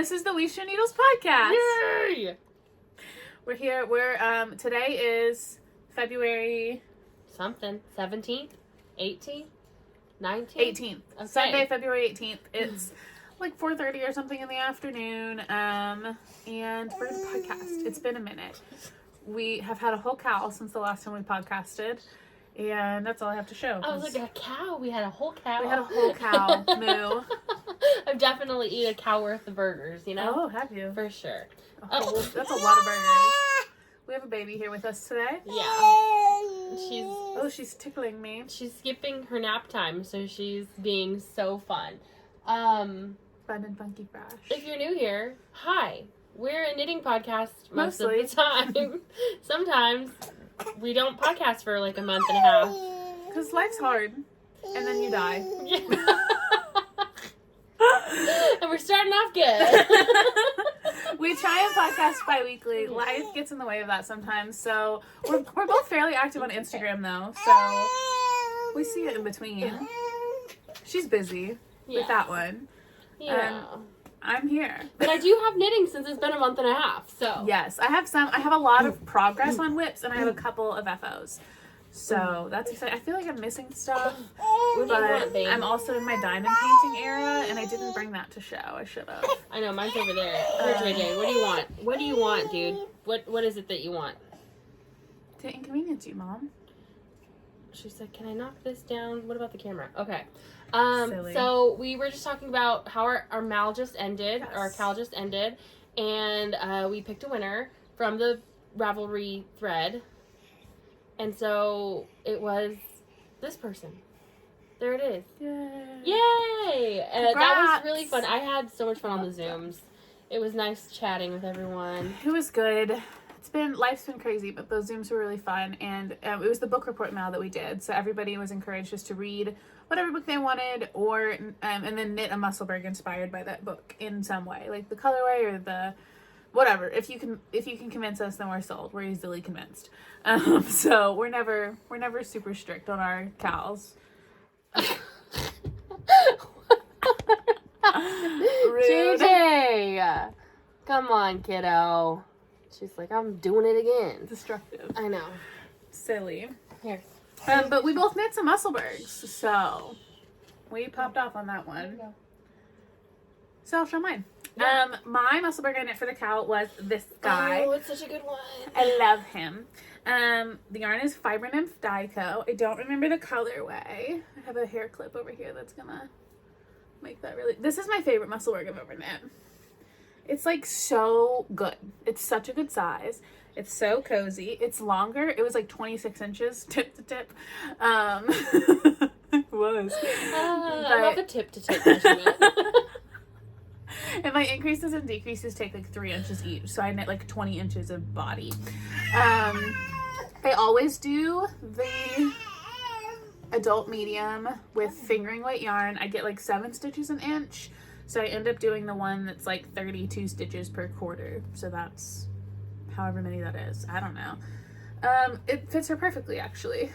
this is the We Show Needles podcast. Yay! We're here. Today is February... Something. 17th? 18th? 19th? 18th. Okay. Sunday, February 18th. It's like 4:30 or something in the afternoon. And we're the podcast. It's been a minute. We have had a whole cow since the last time we podcasted. And that's all I have to show. I was like, a cow? We had a whole cow? We had a whole cow. Moo. I've definitely eaten a cow worth of burgers, you know? Oh, have you? For sure. That's a lot of burgers. We have a baby here with us today. Yeah. She's tickling me. She's skipping her nap time, so she's being so fun. Fun and funky fresh. If you're new here, hi. We're a knitting podcast most Mostly. of the time. Sometimes we don't podcast for like a month and a half. Because life's hard. And then you die. Yeah. And we're starting off good. We try and podcast bi-weekly. Life gets in the way of that sometimes. So we're both fairly active on Instagram though. So we see it in between. She's busy with that one. Yeah. I'm here. But I do have knitting since it's been a month and a half. So yes, I have a lot of progress on whips and I have a couple of FOs. So that's exciting. I feel like I'm missing stuff, but I'm also in my diamond painting era, and I didn't bring that to show. I should have. I know, mine's over there. Here, JJ, what do you want? What do you want, dude? What is it that you want? To inconvenience you, Mom. She said, "Can I knock this down?" What about the camera? Okay. Silly. So we were just talking about how our mal just ended, Yes. or our cal just ended, and we picked a winner from the Ravelry thread. And so it was this person. There it is. Yay! Yay! That was really fun. Congrats. I had so much fun on the Zooms. It was nice chatting with everyone. It was good. Life's been crazy, but those Zooms were really fun. And it was the book report mail that we did. So everybody was encouraged just to read whatever book they wanted, or and then knit a Musselburgh inspired by that book in some way, like the colorway or the whatever. If you can convince us, then we're sold. We're easily convinced. So we're never super strict on our cows. Rude. JJ! Come on, kiddo. She's like, I'm doing it again. Destructive. I know. Silly. Here. But we both knit some Musselburghs, so we popped off on that one. So I'll show mine. Yeah. My Musselburgh I knit for the cow was this guy. Oh, it's such a good one. I love him. The yarn is Fiber Nymph Dyeco. I don't remember the colorway. I have a hair clip over here that's gonna make that really... This is my favorite Musselburgh I've ever knit. It's like so good. It's such a good size. It's so cozy. It's longer. It was like 26 inches tip to tip. It was. I love a tip to tip measurement. And my increases and decreases take like 3 inches each. So I knit like 20 inches of body. I always do the adult medium with fingering weight yarn. I get like 7 stitches an inch. So I end up doing the one that's like 32 stitches per quarter. So that's however many that is. I don't know. It fits her perfectly, actually.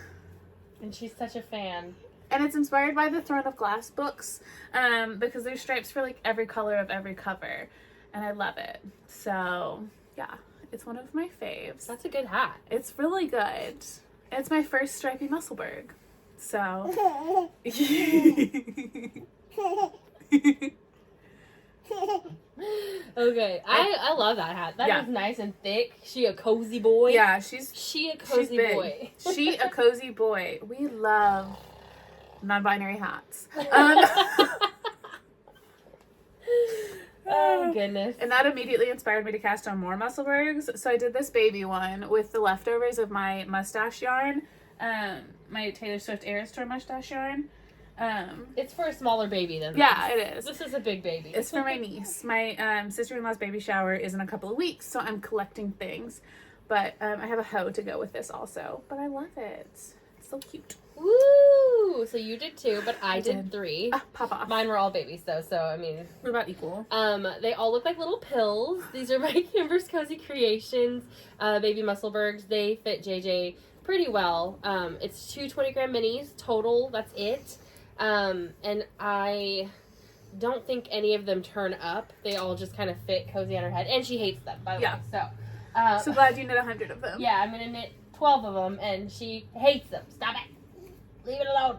And she's such a fan. And it's inspired by the Throne of Glass books, because there's stripes for like every color of every cover. And I love it. So yeah, it's one of my faves. That's a good hat. It's really good. It's my first stripy Musselburgh. So Okay, I love that hat. That is nice and thick. She a cozy boy. Yeah, she a cozy boy. She a cozy boy. We love non-binary hats. Oh goodness. And that immediately inspired me to cast on more Musselburghs. So I did this baby one with the leftovers of my mustache yarn, my Taylor Swift Eras Tour mustache yarn. It's for a smaller baby than yeah, this. it is. This is a big baby. It's for my niece. My sister-in-law's baby shower is in a couple of weeks, so I'm collecting things. But I have a hoe to go with this also. But I love it. It's so cute. Woo! So you did 2, but I did 3. Pop off. Mine were all babies though, so I mean We're about equal. They all look like little pills. These are my Kimber's Cozy Creations baby Musselburghs. They fit JJ pretty well. It's 2 20-gram minis total. That's it. And I don't think any of them turn up. They all just kind of fit cozy on her head. And she hates them, by the way. So glad you knit 100 of them. Yeah, I'm going to knit 12 of them, and she hates them. Stop it. Leave it alone.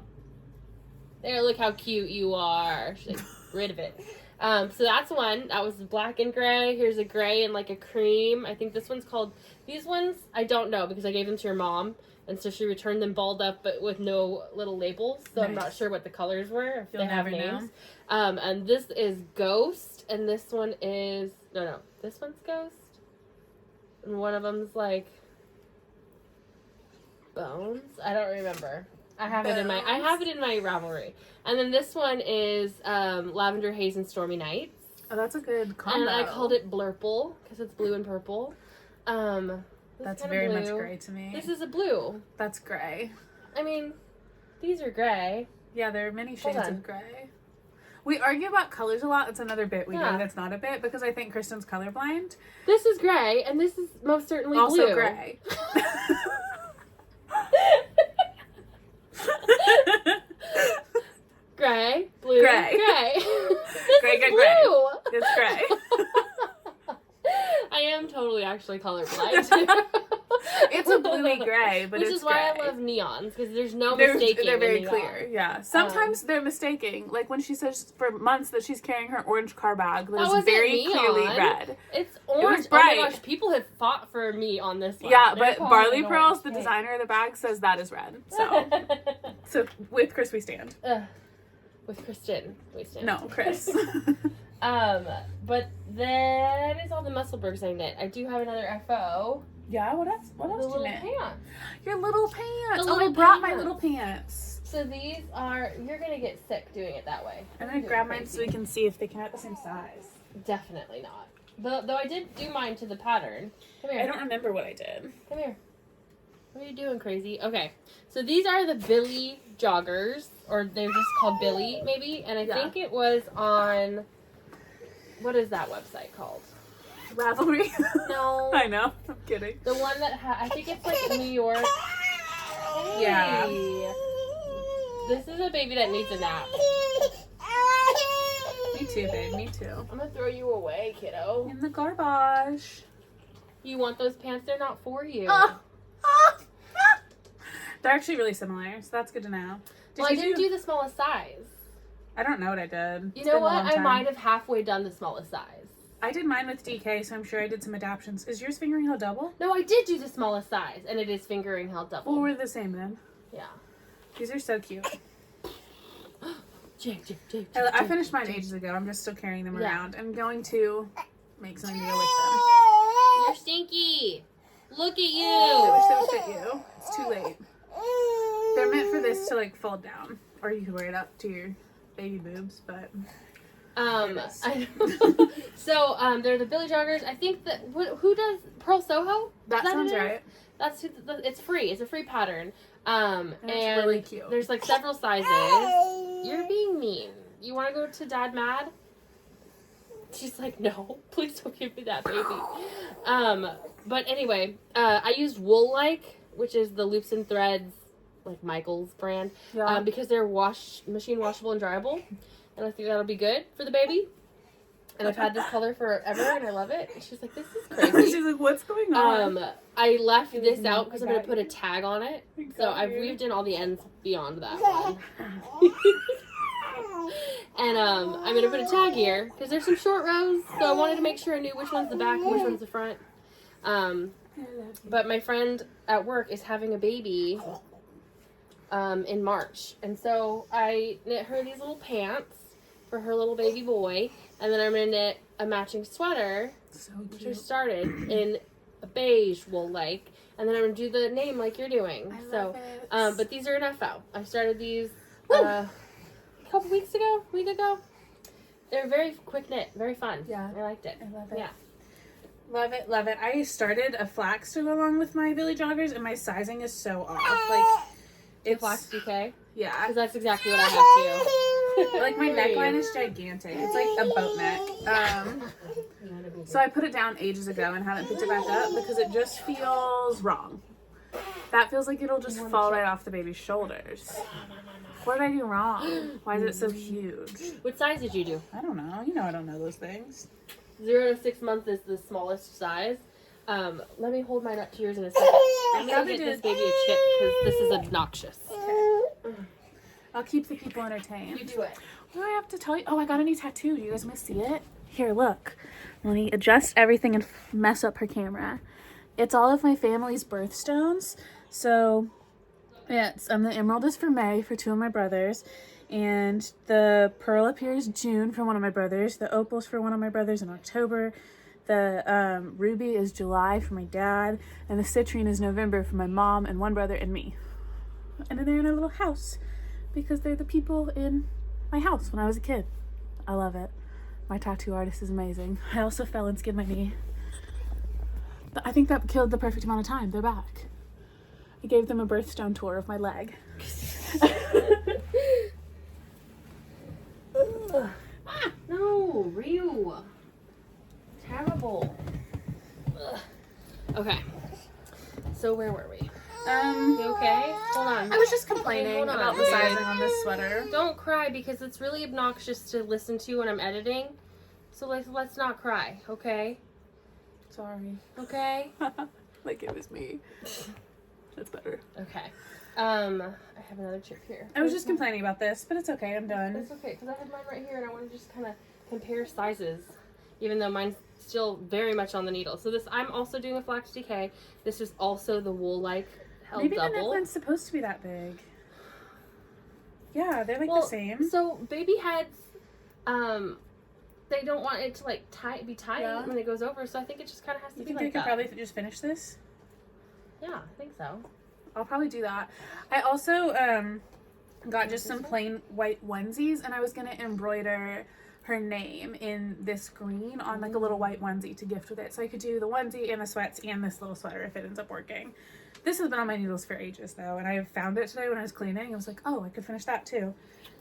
There, look how cute you are. She's like, rid of it. So that's one. That was black and gray. Here's a gray and like a cream. I think this one's called... These ones, I don't know because I gave them to your mom. And so she returned them balled up but with no little labels. So I'm not sure what the colors were. If they have names. And this is Ghost. And this one is... No. This one's Ghost. And one of them's like... Bones? I don't remember. I have it in my Ravelry. And then this one is Lavender Haze and Stormy Nights. Oh, that's a good combo. And I called it Blurple because it's blue and purple. That's very much gray to me. This is a blue. That's gray. I mean, these are gray. Yeah, there are many shades of gray. We argue about colors a lot. It's another bit we do that's not a bit because I think Kristen's colorblind. This is gray, and this is most certainly also blue. Gray. Gray, blue, gray. Gray, gray. It's gray. I am totally actually colorblind. It's a bluey gray, but which it's is why gray. I love neons because there's no mistaking. They're very neon. clear. Yeah. Sometimes they're mistaking. Like when she says for months that she's carrying her orange car bag that is very clearly red. It's orange. It was bright. Oh my gosh, people have fought for me on this one. Yeah, but Barley Pearls, the designer of the bag, says that is red. So with Chris we stand. With Christen, we stand. No, Chris. But that is all the Musselburghs I knit. I do have another FO. Yeah, what else? What else the did you little knit? pants. Your little pants. The little I brought pants. my little pants. So these are, you're going to get sick doing it that way. I'm going to grab mine so we can see if they come out the same size. Definitely not. Though I did do mine to the pattern. Come here. I don't remember what I did. Come here. What are you doing, crazy? Okay. So these are the Billie joggers. Or they're just called Billie, maybe. And I think it was on... What is that website called? Ravelry? No. I know. I'm kidding. The one that I think it's like New York. Hey. Yeah. This is a baby that needs a nap. Me too, babe. Me too. I'm gonna throw you away, kiddo. In the garbage. You want those pants? They're not for you. They're actually really similar, so that's good to know. I didn't do the smallest size. I don't know what I did. You know what? I might have halfway done the smallest size. I did mine with DK, so I'm sure I did some adaptions. Is yours fingering held double? No, I did do the smallest size, and it is fingering held double. Well, we're the same then. Yeah. These are so cute. Jake. I finished mine ages ago. I'm just still carrying them around. I'm going to make something to go with them. You're stinky. Look at you. I wish they would fit you. It's too late. They're meant for this to like fold down, or you could wear it up to your baby boobs, but so they're the Billie joggers. I think that who does Pearl Soho? That sounds right. That's who, it's free. It's a free pattern. And it's really cute. There's like several sizes. You're being mean. You want to go to Dad Mad? She's like, no, please don't give me that baby. But anyway, I used Wool Like, which is the loops and threads, like Michael's brand, because they're machine washable and dryable, and I think that'll be good for the baby. And I've had this color forever, and I love it. And she's like, this is crazy. She's like, what's going on? I left this out because I'm going to put a tag on it. So I've weaved in all the ends beyond that one. And I'm going to put a tag here because there's some short rows. So I wanted to make sure I knew which one's the back and which one's the front. But my friend at work is having a baby in March. And so I knit her these little pants for her little baby boy. And then I'm going to knit a matching sweater, which I started in a beige Wool Like. And then I'm going to do the name like you're doing. But these are an FO. I started these a week ago. They're very quick knit, very fun. Yeah. I liked it. I love it. Yeah. Love it. I started a flax to go along with my Billie joggers, and my sizing is so off. Like, it's flax DK? Yeah. Because that's exactly what I have too. Like, my neckline is gigantic. It's like a boat neck. So I put it down ages ago and haven't picked it back up because it just feels wrong. That feels like it'll just fall right off the baby's shoulders. What did I do wrong? Why is it so huge? What size did you do? I don't know. You know I don't know those things. 0 to 6 months is the smallest size. Let me hold mine up to yours in a second. I'm gonna get this baby a chip because this is obnoxious. Okay. I'll keep the people entertained. You do it. What do I have to tell you? Oh, I got a new tattoo. Do you guys want to see it? Here, look. Let me adjust everything and mess up her camera. It's all of my family's birthstones. So, yeah, the emerald is for May for 2 of my brothers. And the pearl up here is June for one of my brothers. The opal's for one of my brothers in October. The ruby is July for my dad. And the citrine is November for my mom and one brother and me. And then they're in a little house because they're the people in my house when I was a kid. I love it. My tattoo artist is amazing. I also fell and skinned my knee. But I think that killed the perfect amount of time. They're back. I gave them a birthstone tour of my leg. No, Ryu. Terrible. Ugh. Okay. So where were we? You okay? Hold on. I was just complaining Hold on, about the babe. sizing on this sweater. Don't cry because it's really obnoxious to listen to when I'm editing. So let's not cry, okay? Sorry. Okay? Like it was me. That's better. Okay. I have another chip here. I was just complaining about this, but it's okay. I'm done. It's okay because I have mine right here and I want to just kind of compare sizes, even though mine's still very much on the needle. So I'm also doing a Flax DK. This is also the wool-like held Maybe double. the neckline's supposed to be that big. Yeah, they're like the same. So baby heads, they don't want it to like be tight when it goes over. So I think it just kind of has to be like that. You think I could probably just finish this? Yeah, I think so. I'll probably do that. I also got just some plain white onesies, and I was gonna embroider her name in this green on like a little white onesie to gift with it. So I could do the onesie and the sweats and this little sweater if it ends up working. This has been on my needles for ages though, and I found it today when I was cleaning. I was like, oh, I could finish that too.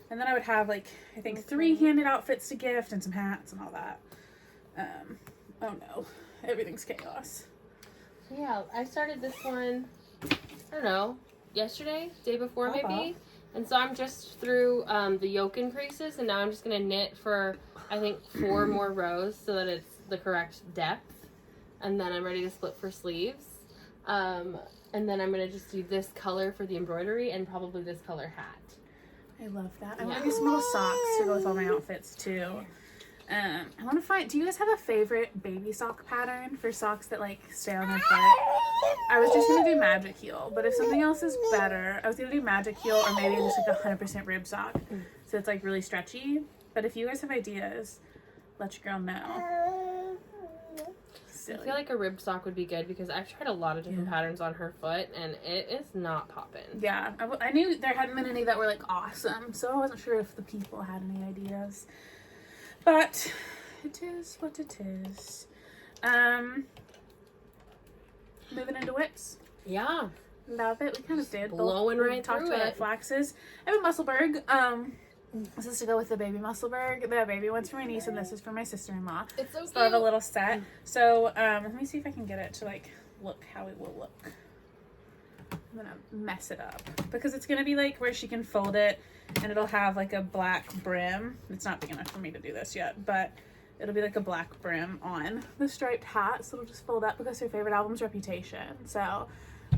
And then I would have like, I think 3 handed outfits to gift and some hats and all that. Oh no, everything's chaos. Yeah, I started this one, I don't know, yesterday, day before maybe. And so I'm just through the yoke increases, and now I'm just going to knit for, I think, 4 more rows so that it's the correct depth. And then I'm ready to split for sleeves. And then I'm going to just do this color for the embroidery and probably this color hat. I love that. I want to do some little socks to go with all my outfits too. I want to find, do you guys have a favorite baby sock pattern for socks that like stay on their foot? I was just going to do magic heel, but if something else is better, I was going to do magic heel or maybe just like 100% rib sock. So it's like really stretchy. But if you guys have ideas, let your girl know. Silly. I feel like a rib sock would be good because I've tried a lot of different patterns on her foot and it is not popping. Yeah, I knew there hadn't been any that were like awesome, so I wasn't sure if the people had any ideas. But it is what it is. Moving into whips. Yeah. Love it. We kind of did. Blowing right talked through about it. our Flaxes. I have a Musselburgh. This is to go with the baby Musselburgh. The baby one's for my niece, and this is for my sister-in-law. It's so cute. So I have a little set. So let me see if I can get it to like look how it will look. I'm gonna mess it up because it's gonna be like where she can fold it, and it'll have like a black brim. It's not big enough for me to do this yet, but it'll be like a black brim on the striped hat. So it'll just fold up because her favorite album's Reputation. So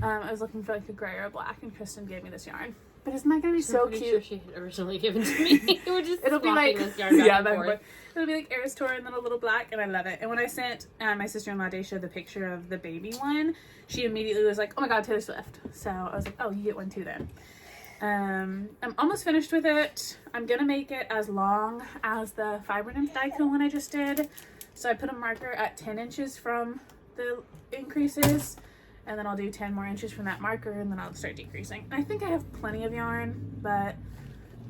I was looking for like a gray or a black, and Kristen gave me this yarn. But isn't that gonna be so cute? Sure she had originally given to me. We're just It'll be like this yarn back and forth. It'll be like Eris Tour and then a little black, and I love it. And when I sent my sister-in-law Daisha the picture of the baby one, she immediately was like, "Oh my God, Taylor Swift!" So I was like, "Oh, you get one too then." I'm almost finished with it. I'm gonna make it as long as the Fiber Nymph Daiko one I just did. So I put a marker at 10 inches from the increases. And then I'll do 10 more inches from that marker, and then I'll start decreasing. I think I have plenty of yarn, but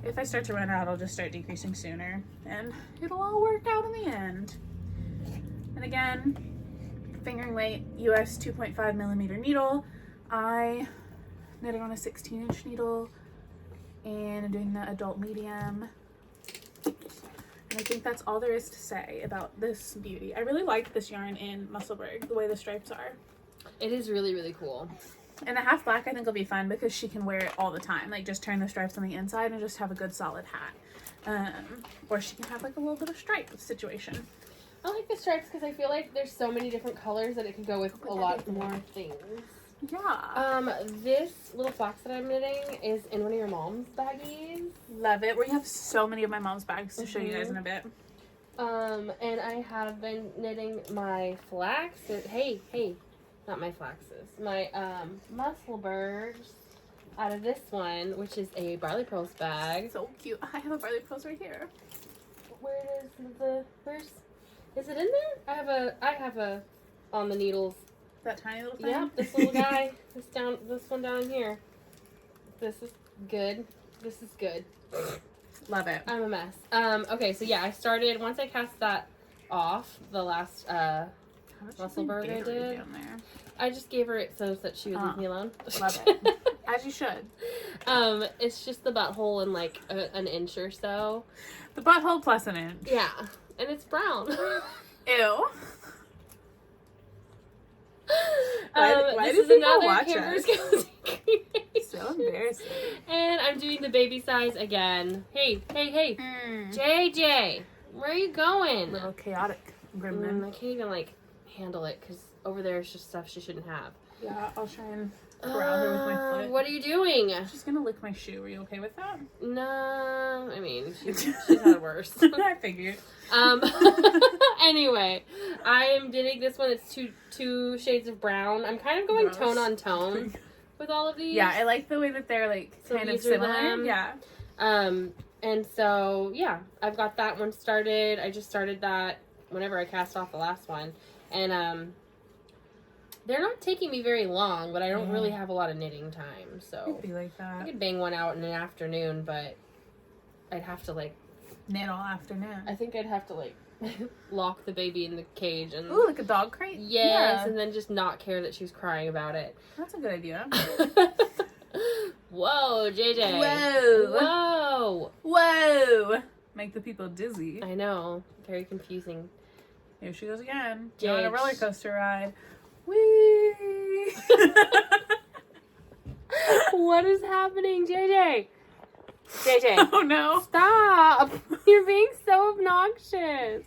if I start to run out, I'll just start decreasing sooner, and it'll all work out in the end. And again, fingering weight, US 2.5 millimeter needle. I knitted on a 16-inch needle, and I'm doing the adult medium. And I think that's all there is to say about this beauty. I really like this yarn in Musselburgh, the way the stripes are. It is really, really cool. And a half black I think will be fun because she can wear it all the time. Like just turn the stripes on the inside and just have a good solid hat. Or she can have like a little bit of stripe situation. I like the stripes because I feel like there's so many different colors that it can go with a lot more things. Yeah. This little flax that I'm knitting is in one of your mom's baggies. Love it. We have so many of my mom's bags to show you guys in a bit. And I have been knitting my flax. Hey, not my flaxes. My Musselburghs out of this one, which is a barley pearls bag. So cute. I have a barley pearls right here. Is it in there? I have a on the needles. That tiny little thing? Yep, this little guy. This one down here. This is good. Love it. I'm a mess. Okay, so yeah, I started once I cast that off the last Musselburgh I did. Down there? I just gave her it so that she would leave me alone. Love it. As you should. It's just the butthole in like an inch or so. The butthole plus an inch. Yeah, and it's brown. Ew. Why this do is people another watch Kimber's us? Cozy Creation. So embarrassing. And I'm doing the baby size again. Hey. JJ, where are you going? Little chaotic gremlin. I can't even like handle it because over there is just stuff she shouldn't have. Yeah, I'll try and corral her with my foot. What are you doing? She's gonna lick my shoe. Are you okay with that? No, I mean she's had worse. I figured. Anyway, I am knitting this one. It's two shades of brown. I'm kind of going tone on tone with all of these. Yeah, I like the way that they're like kind of similar. Yeah. And so yeah, I've got that one started. I just started that whenever I cast off the last one, and they're not taking me very long, but I don't really have a lot of knitting time, so It'd be like that. I could bang one out in an afternoon, but I'd have to like knit all afternoon. I think I'd have to like lock the baby in the cage and ooh, like a dog crate. Yes, and then just not care that she was crying about it. That's a good idea. Whoa, JJ. Whoa. Make the people dizzy. I know. Very confusing. Here she goes again. Jade. On a roller coaster ride. Whee! What is happening, JJ? JJ. Oh no. Stop. You're being so obnoxious.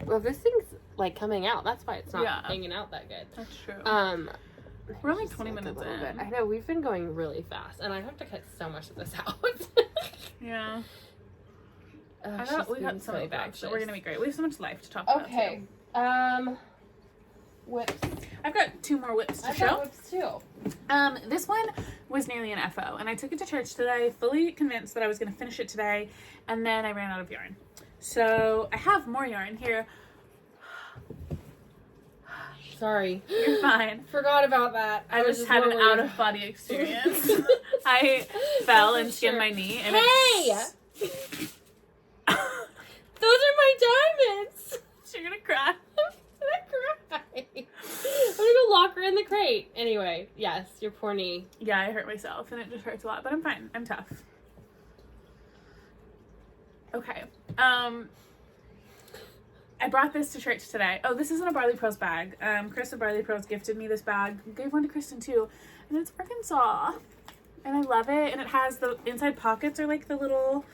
Well, this thing's like coming out. That's why it's not hanging out that good. That's true. We're only 20 minutes in. I know, we've been going really fast, and I have to cut so much of this out. Yeah. I we got so many bags, so we're gonna be great. We have so much life to talk about. Okay. Whips. I've got 2 more whips to show. I've got whips too. This one was nearly an FO, and I took it to church today, fully convinced that I was gonna finish it today, and then I ran out of yarn. So I have more yarn here. Sorry. You're fine. Forgot about that. I just had an out-of-body experience. I fell and skinned my knee. And those are my diamonds! She's gonna cry. I'm gonna go lock her in the crate. Anyway, yes, your poor knee. Yeah, I hurt myself, and it just hurts a lot, but I'm fine. I'm tough. Okay. I brought this to church today. Oh, this isn't a Barley Pros bag. Chris of Barley Pros gifted me this bag. Gave one to Christen too. And it's Arkansas. And I love it. And it has the inside pockets are like the little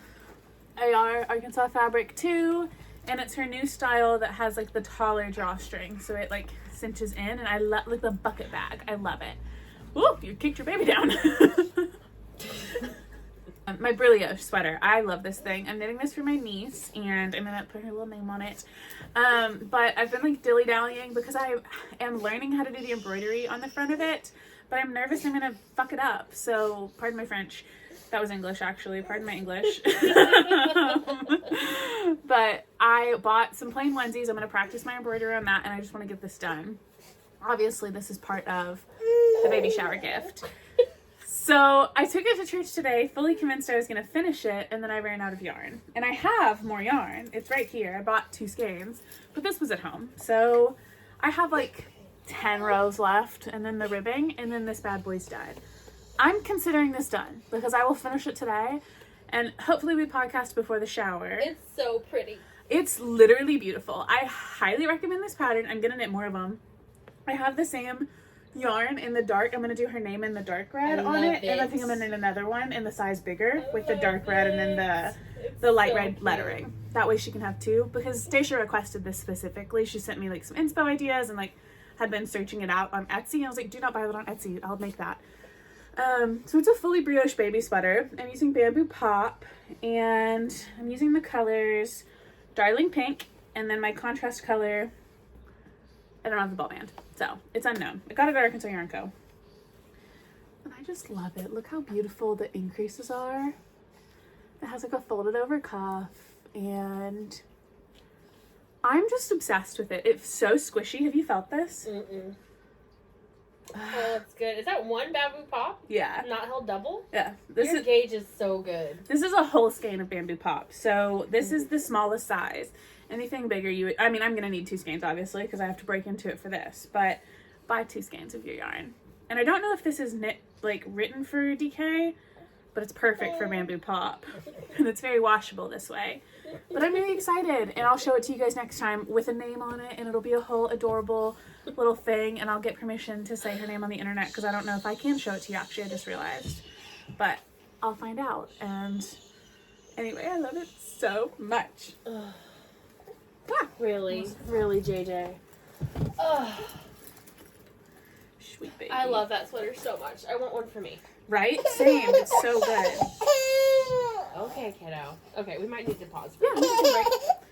AR Arkansas fabric too. And it's her new style that has like the taller drawstring. So it like cinches in. And I love like the bucket bag. I love it. Whoop, you kicked your baby down. My Brillioche sweater. I love this thing. I'm knitting this for my niece, and I'm gonna put her little name on it. But I've been like dilly-dallying because I am learning how to do the embroidery on the front of it, but I'm nervous I'm gonna fuck it up. So, pardon my French. That was English, actually. Pardon my English. But I bought some plain onesies. I'm gonna practice my embroidery on that, and I just want to get this done. Obviously, this is part of the baby shower gift. So I took it to church today, fully convinced I was going to finish it, and then I ran out of yarn. And I have more yarn. It's right here. I bought 2 skeins, but this was at home. So I have like 10 rows left, and then the ribbing, and then this bad boy's done. I'm considering this done because I will finish it today, and hopefully we podcast before the shower. It's so pretty. It's literally beautiful. I highly recommend this pattern. I'm going to knit more of them. I have the same yarn in the dark. I'm going to do her name in the dark red on it. And I think I'm going to need another one in the size bigger with the dark red and then the light red lettering. That way she can have two, because Stacia requested this specifically. She sent me like some inspo ideas and like had been searching it out on Etsy. And I was like, do not buy that on Etsy. I'll make that. So it's a fully brioche baby sweater. I'm using Bamboo Pop, and I'm using the colors Darling Pink, and then my contrast color, I don't have the ball band, so it's unknown. I got it at Arkansas Yarn Co. And I just love it. Look how beautiful the increases are. It has like a folded over cuff, and I'm just obsessed with it. It's so squishy. Have you felt this? Mm-mm. Oh, that's good. Is that one Bamboo Pop? Yeah. Not held double? Yeah. Your gauge is so good. This is a whole skein of Bamboo Pop. So this is the smallest size. Anything bigger, I'm going to need 2 skeins, obviously, because I have to break into it for this. But buy 2 skeins of your yarn. And I don't know if this is knit, like, written for DK, but it's perfect for Bamboo Pop. And it's very washable this way. But I'm really excited. And I'll show it to you guys next time with a name on it. And it'll be a whole adorable little thing. And I'll get permission to say her name on the internet, because I don't know if I can show it to you, actually. I just realized. But I'll find out. And anyway, I love it so much. Ah, really, JJ. Oh, sweet baby. I love that sweater so much. I want one for me. Right? Same. It's so good. Okay, kiddo. Okay, we might need to pause. Yeah, we can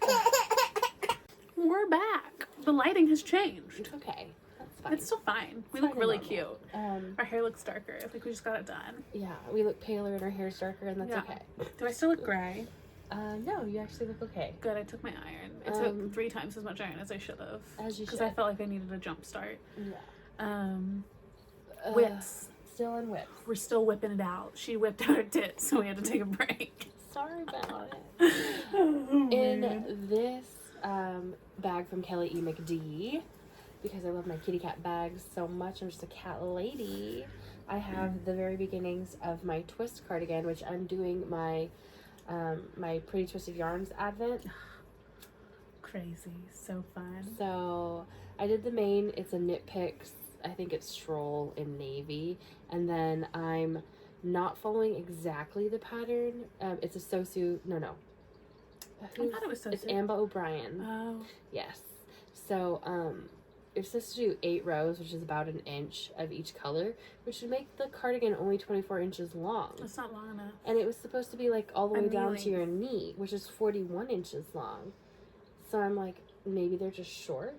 break. We're back. The lighting has changed. It's okay. That's fine. It's still fine. We look really cute. Our hair looks darker. I think we just got it done. Yeah, we look paler and our hair's darker, and that's okay. Do I still look gray? No, you actually look okay. Good, I took my iron. It took 3 times as much iron as I should have. As you should. Because I felt like I needed a jump start. Yeah. Whips. Still in whips. We're still whipping it out. She whipped out her tits, so we had to take a break. Sorry about it. In this bag from Kelle E. McD, because I love my kitty cat bags so much, I'm just a cat lady, I have the very beginnings of my twist cardigan, which I'm doing my my Pretty Twisted Yarns advent. Crazy. So fun. So I did the main. It's a Knit Picks. I think it's Stroll in navy. And then I'm not following exactly the pattern. It's a Sosu. No. I thought it was Sosu. It's Ambah Obrien. Oh. Yes. So you're supposed to do 8 rows, which is about 1 inch of each color, which would make the cardigan only 24 inches long. That's not long enough. And it was supposed to be like all the way down to your knee, which is 41 inches long. So I'm like, maybe they're just short.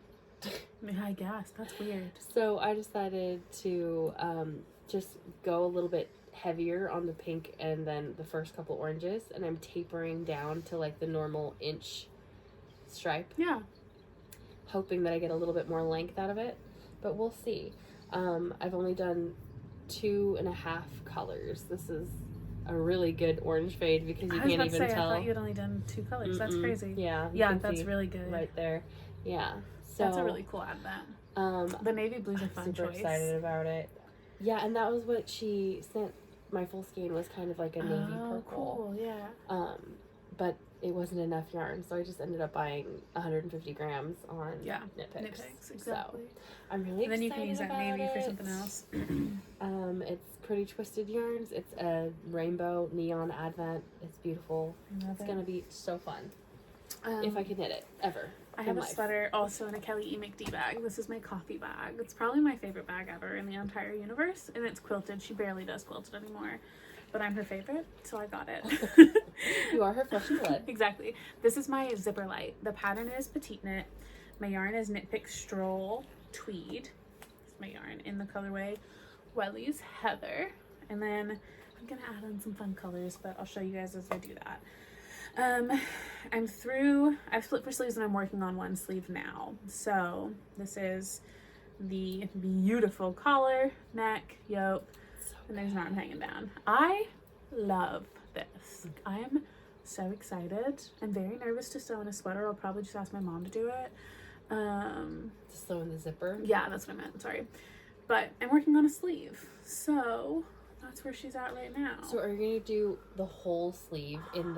I guess. That's weird. So I decided to just go a little bit heavier on the pink and then the first couple oranges, and I'm tapering down to like the normal inch stripe. Yeah. Hoping that I get a little bit more length out of it, but we'll see. I've only done 2.5 colors. This is a really good orange fade because you can't even tell. I thought you had only done 2 colors. That's crazy. Yeah. Yeah, that's really good. Right there. Yeah. So that's a really cool advent. The navy blue's a fun super choice. Excited about it. Yeah, and that was what she sent. My full skein was kind of like a navy purple. Cool. Yeah. But it wasn't enough yarn, so I just ended up buying 150 grams on Knit Picks. Exactly. So I'm really excited. And then you can use that navy for something else. It's Pretty Twisted Yarns. It's a rainbow neon advent. It's beautiful. It's gonna be so fun. If I can knit it ever. I have a sweater also in a Kelle E. McD bag. This is my coffee bag. It's probably my favorite bag ever in the entire universe, and it's quilted. She barely does quilted anymore, but I'm her favorite, so I got it. You are her flesh and blood. Exactly. This is my zipper light. The pattern is PetiteKnit. My yarn is Knit Pick Stroll Tweed. It's my yarn in the colorway Welly's Heather, and then I'm gonna add on some fun colors, but I'll show you guys as I do that. I've split for sleeves and I'm working on 1 sleeve now. So this is the beautiful collar, neck, yoke, and there's an arm hanging down. I love this. I'm so excited. I'm very nervous to sew in a sweater. I'll probably just ask my mom to do it. To sew in the zipper? Yeah, that's what I meant. Sorry. But I'm working on a sleeve. So that's where she's at right now. So are you going to do the whole sleeve in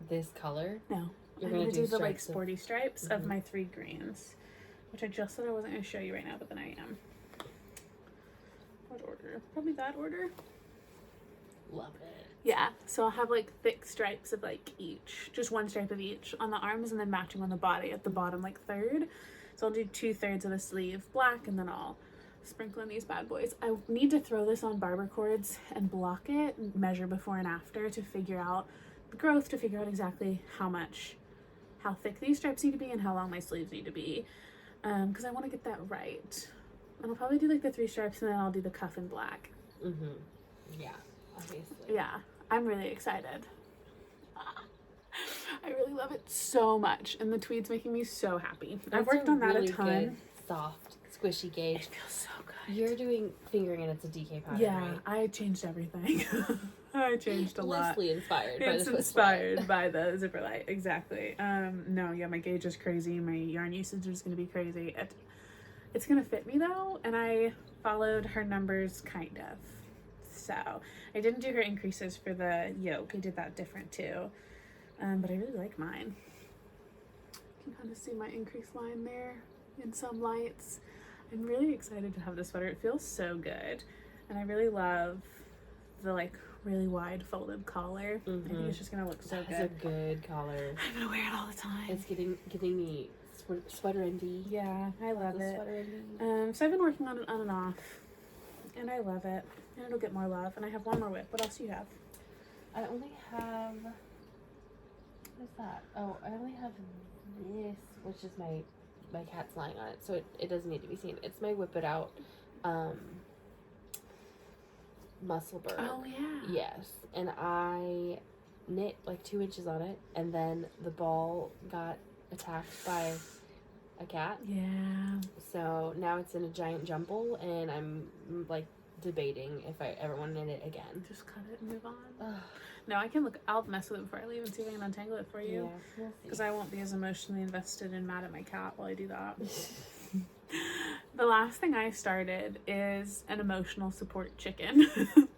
this color? No. I'm going to do the like sporty stripes of my 3 greens, which I just said I wasn't going to show you right now, but then I am. order. Probably that order. Love it. Yeah, so I'll have like thick stripes of like each, just one stripe of each on the arms and then matching on the body at the bottom, like third. So I'll do 2/3 of the sleeve black and then I'll sprinkle in these bad boys. I need to throw this on barber cords and block it and measure before and after to figure out the growth, to figure out exactly how thick these stripes need to be and how long my sleeves need to be. Because I want to get that right. And I'll probably do like the 3 stripes and then I'll do the cuff in black. Mm-hmm. Yeah, obviously. Yeah, I'm really excited. I really love it so much, and the tweed's making me so happy. I've worked on that really a ton. Good, soft, squishy gauge. It feels so good. You're doing fingering and it's a DK pattern, Yeah, right? I changed everything. I changed a lot. Loosely inspired by It's the inspired by the zipper light, exactly. No, yeah, my gauge is crazy. My yarn usage is going to be crazy. It's going to fit me though, and I followed her numbers kind of. So I didn't do her increases for the yoke. I did that different too. But I really like mine. You can kind of see my increase line there in some lights. I'm really excited to have this sweater. It feels so good. And I really love the like really wide folded collar. I think it's just gonna look so good. It's a good collar. I'm gonna wear it all the time. It's getting me sweater envy. Yeah, I love it. Sweater envy. So I've been working on it on and off. And I love it. And it'll get more love. And I have one more whip. What else do you have? I only have... What is that? Oh, I only have this, which is my cat's lying on it, so it doesn't need to be seen. It's my Whip It Out Musselburgh. Oh, yeah. Yes, and I knit like 2 inches on it, and then the ball got attacked by a cat. Yeah. So now it's in a giant jumble, and I'm like debating if I ever want to knit it again. Just cut it and move on. Ugh. No, I can look. I'll mess with it before I leave and see if I can untangle it for you. Yeah, we'll see. Because I won't be as emotionally invested and mad at my cat while I do that. The last thing I started is an emotional support chicken.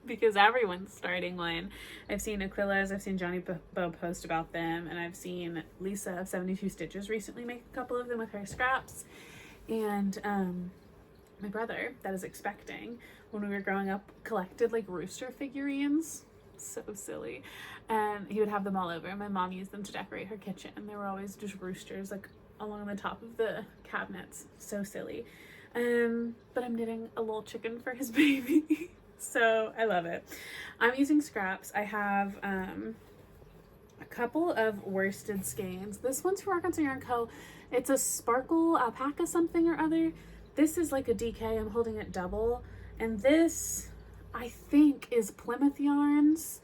Because everyone's starting one. I've seen Aquila's, I've seen Johnny Bo post about them, and I've seen Lisa of 72 Stitches recently make a couple of them with her scraps. And my brother, that is expecting, when we were growing up, collected like rooster figurines. So silly. And he would have them all over. My mom used them to decorate her kitchen. There were always just roosters like along the top of the cabinets. So silly. But I'm knitting a little chicken for his baby. So I love it. I'm using scraps. I have a couple of worsted skeins. This one's from Arkansas Yarn Co. It's a sparkle alpaca something or other. This is like a DK. I'm holding it double. And this, I think, is Plymouth Yarns.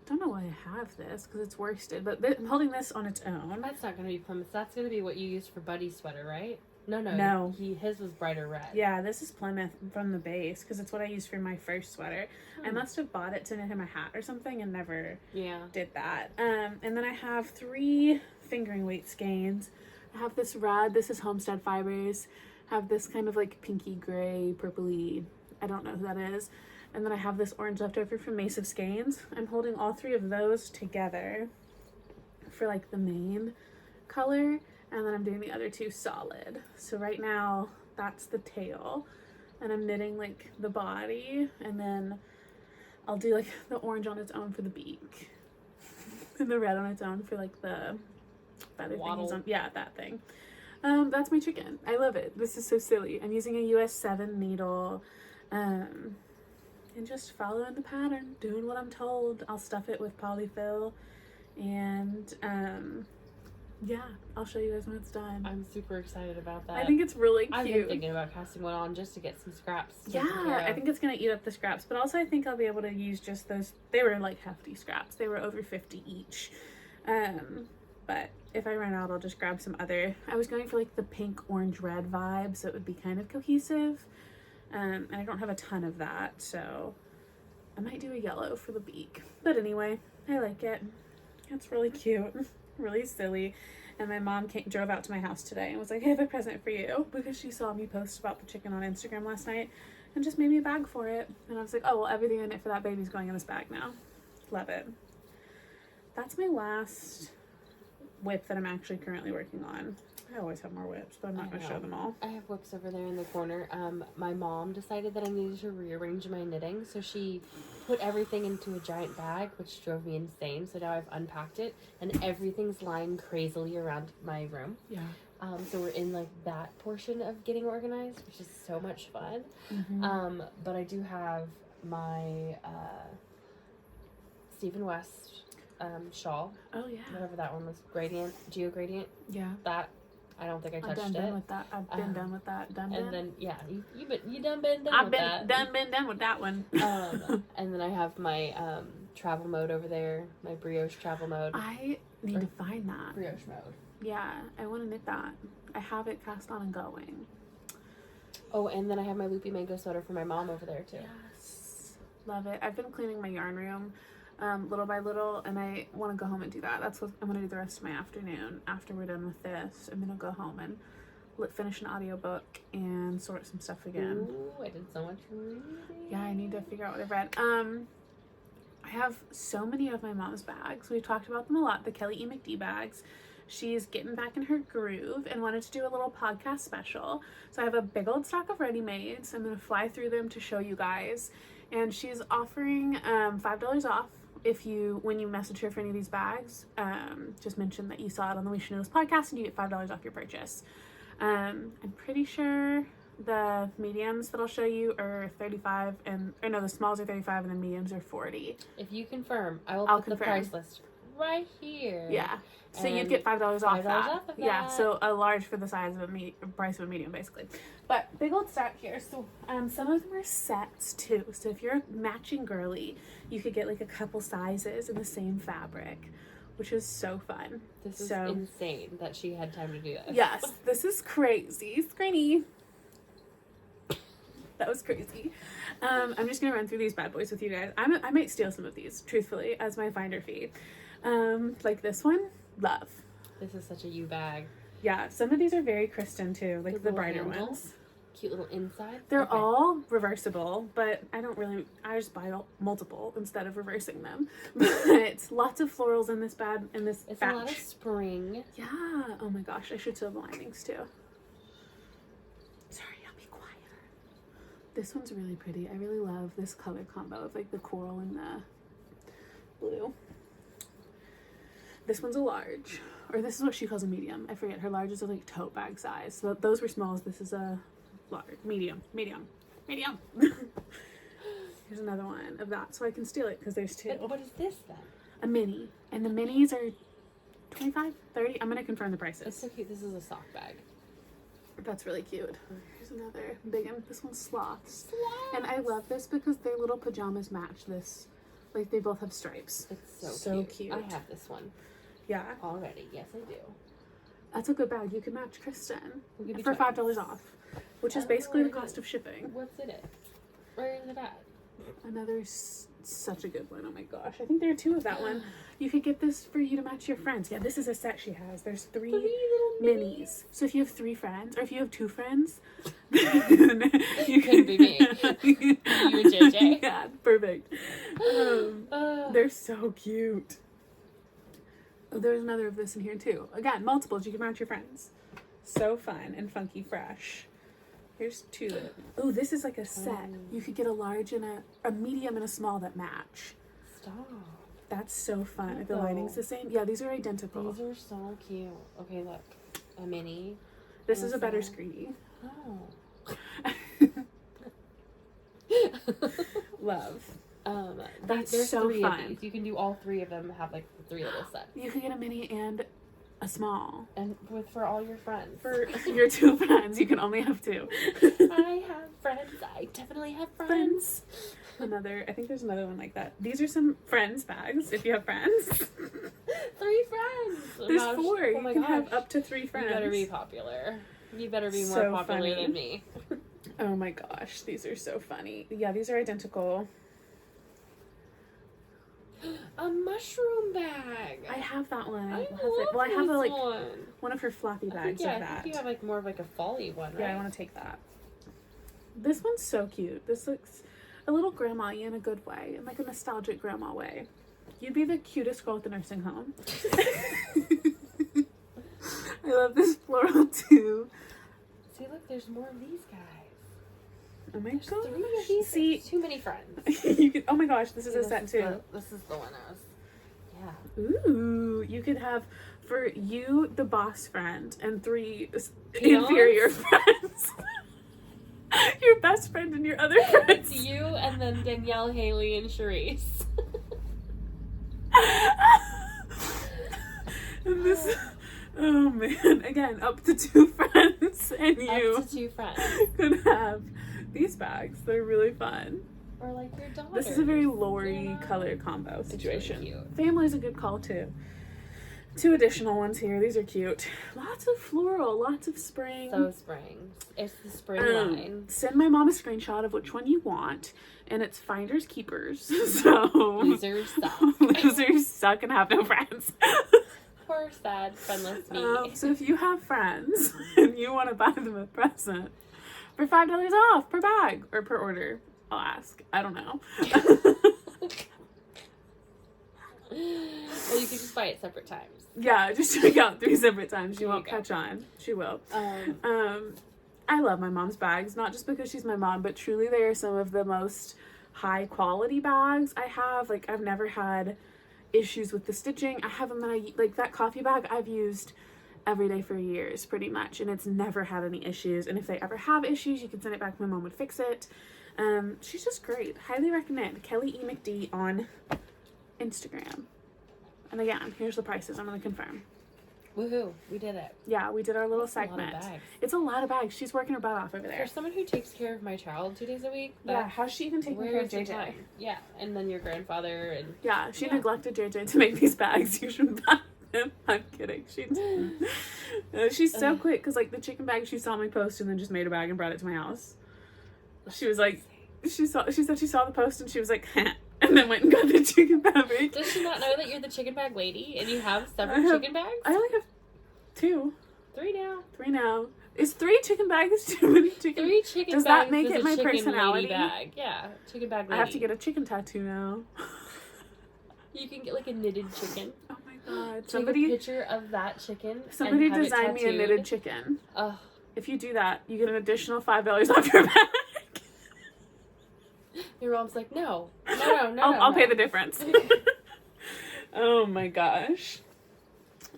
Don't know why I have this because it's worsted, but I'm holding this on its own. That's not going to be Plymouth. That's going to be what you used for Buddy's sweater, right? No. His was brighter red. Yeah, this is Plymouth from the base because it's what I used for my first sweater. I must have bought it to knit him a hat or something and never did that. And then I have 3 fingering weight skeins. I have this red. This is Homestead Fibers. I have this kind of like pinky gray, purpley. I don't know who that is. And then I have this orange left over from Mace of Skeins. I'm holding all 3 of those together for like the main color. And then I'm doing the other 2 solid. So right now, that's the tail. And I'm knitting like the body. And then I'll do like the orange on its own for the beak. And the red on its own for like the feather thingies on. Yeah, that thing. That's my chicken. I love it. This is so silly. I'm using a US 7 needle. And just following the pattern, doing what I'm told. I'll stuff it with polyfill, and yeah, I'll show you guys when it's done. I'm super excited about that. I think it's really cute. I've been thinking about casting one on just to get some scraps. Yeah, I think it's gonna eat up the scraps, but also I think I'll be able to use just those. They were like hefty scraps. They were over 50 each. But if I run out, I'll just grab some other. I was going for like the pink, orange, red vibe, so it would be kind of cohesive. And I don't have a ton of that, so I might do a yellow for the beak. But anyway, I like it. It's really cute, really silly. And my mom drove out to my house today and was like, I have a present for you, because she saw me post about the chicken on Instagram last night and just made me a bag for it. And I was like, oh, well, everything in it for that baby's going in this bag now. Love it. That's my last whip that I'm actually currently working on. I always have more whips, but I'm not going to show them all. I have whips over there in the corner. My mom decided that I needed to rearrange my knitting, so she put everything into a giant bag, which drove me insane. So now I've unpacked it, and everything's lying crazily around my room. Yeah. So we're in like that portion of getting organized, which is so much fun. Mm-hmm. But I do have my Stephen West shawl. Oh yeah. Whatever that one was, Geo Gradient. Yeah. That I don't think I touched I've it. done with that. I've been done with that. And then you done been done I've with been that. done with that one. And then I have my travel mode over there, my Brillioche travel mode. I need to find that. Brillioche mode. Yeah, I want to knit that. I have it cast on and going. Oh, and then I have my Loopy Mango sweater for my mom over there too. Yes, love it. I've been cleaning my yarn room little by little, and I want to go home and do that. That's what I'm going to do the rest of my afternoon. After we're done with this, I'm going to go home and finish an audiobook and sort some stuff again. Ooh, I did so much reading. Yeah, I need to figure out what I've read. I have so many of my mom's bags. We've talked about them a lot, the Kelle E. McD bags. She's getting back in her groove and wanted to do a little podcast special. So I have a big old stock of ready-mades. I'm going to fly through them to show you guys. And she's offering $5 off when you message her for any of these bags. Just mention that you saw it on the We Should Know This podcast and you get $5 off your purchase. I'm pretty sure the mediums that I'll show you are 35 the smalls are 35 and the mediums are 40. If you confirm, I'll put the price list right here. Yeah. So you'd get $5 off that. Yeah, so a large for the size of a price of a medium, basically. But big old stack here. So some of them are sets too. So if you're a matching girly, you could get like a couple sizes in the same fabric, which is so fun. This is insane that she had time to do this. Yes, this is crazy. Screeny. That was crazy. I'm just gonna run through these bad boys with you guys. I might steal some of these, truthfully, as my finder fee. Like this one, love. This is such a you bag. Yeah, some of these are very Christen too, like the brighter handle. ones. Cute little inside. They're all reversible, but I just buy multiple instead of reversing them. But lots of florals in this batch. It's a lot of spring. Yeah. Oh my gosh, I should sew the linings too. Sorry, I'll be quieter. This one's really pretty. I really love this color combo of like the coral and the blue. This one's a large, or this is what she calls a medium. I forget. Her large is a like tote bag size. So those were smalls. This is a large, medium. Here's another one of that, so I can steal it because there's two. But what is this then? A mini, and the minis are 25, 30. I'm gonna confirm the prices. It's so cute. This is a sock bag. That's really cute. Here's another big one. This one's sloths. And I love this because their little pajamas match this. Like they both have stripes. It's so cute. I have this one. Yeah. Already. Yes, I do. That's a good bag. You can match Christen for $5 off, which is basically the cost of shipping. What's in it? Where is it at? Another such a good one. Oh my gosh. I think there are two of that one. You could get this for you to match your friends. Yeah, this is a set she has. There's three little minis. So if you have 3 friends, or if you have 2 friends, you could be me. You and JJ. Yeah, perfect. They're so cute. Oh, there's another of this in here too. Again, multiples. You can match your friends. So fun and funky fresh. Here's 2 that. Oh, this is like a set. You could get a large and a medium and a small that match. Stop. That's so fun. If the lining's the same. Yeah, these are identical. These are so cute. Okay, look. A mini. This is a better screeny. Oh. Love. That's so 3 fun. of these. You can do all 3 of them. Have like 3 little sets. You could get a mini and a small. And for all your friends. For your 2 friends, you can only have 2. I have friends. I definitely have friends. I think there's another one like that. These are some friends bags if you have friends. 3 friends. There's 4. You can have up to 3 friends. You better be popular. You better be more popular than me. Oh my gosh, these are so funny. Yeah, these are identical. A mushroom bag. I have that one. I have one of her floppy bags of that. I think you have like more of like a folly one, right? Yeah, I want to take that. This one's so cute. This looks a little grandma-y in a good way, in like a nostalgic grandma way. You'd be the cutest girl at the nursing home. I love this floral too. See, look, there's more of these guys. Oh my There's 3 of gosh. these. See, There's too many friends. you could, oh my gosh, this is See, a set too. This is the one I was. Yeah. Ooh, you could have for you the boss friend and 3 Peons? inferior friends. Your best friend and your other friends. It's you and then Danielle, Haley, and Charisse. And this, oh man, again, up to 2 friends, and you Up to 2 friends. could have these bags. They're really fun. Or like your daughter. This is a very Lori color combo situation. Really cute. Family's a good call too. 2 additional ones here. These are cute. Lots of floral, lots of spring. So spring. It's the spring line. Send my mom a screenshot of which one you want, and it's finders keepers. So Losers suck. losers suck and have no friends. Poor sad friendless me. So if you have friends and you want to buy them a present for $5 off per bag or per order, I'll ask. I don't know. Well, you can just buy it separate times. Yeah, just check out 3 separate times. She There you won't go. catch on. She will. I love my mom's bags, not just because she's my mom, but truly they are some of the most high quality bags I have. Like, I've never had issues with the stitching. I have them that like that coffee bag I've used every day for years pretty much, and it's never had any issues. And if they ever have issues, you can send it back. My mom would fix it. She's just great. Highly recommend Kelle E. McD on Instagram. And again, here's the prices. I'm going to confirm. Woohoo, we did it. Yeah, we did our little That's a lot of segment. bags. It's a lot of bags. She's working her butt off over there. For someone who takes care of my child 2 days a week, Yeah, how's she even taking care of where's the JJ? time? Yeah, and then your grandfather and Yeah, she Yeah. neglected JJ to make these bags. You should buy them. I'm kidding. She's so quick because like the chicken bag she saw me post and then just made a bag and brought it to my house. She was like, she said she saw the post and she was like, and then went and got the chicken fabric. Does she not know that you're the chicken bag lady and you have several I have- chicken bags? I only have 2, 3 now. 3 now. Is 3 chicken bags too many chicken? 3 chicken Does bags. that make is it a my chicken personality? Lady bag. Yeah, chicken bag lady. I have to get a chicken tattoo now. You can get like a knitted chicken. Oh my god! Take Somebody a picture of that chicken. Somebody and have designed it me a tattooed. knitted chicken. Ugh. If you do that, you get an additional $5 off your bag. Your mom's like, no. I'll pay the difference. Oh my gosh.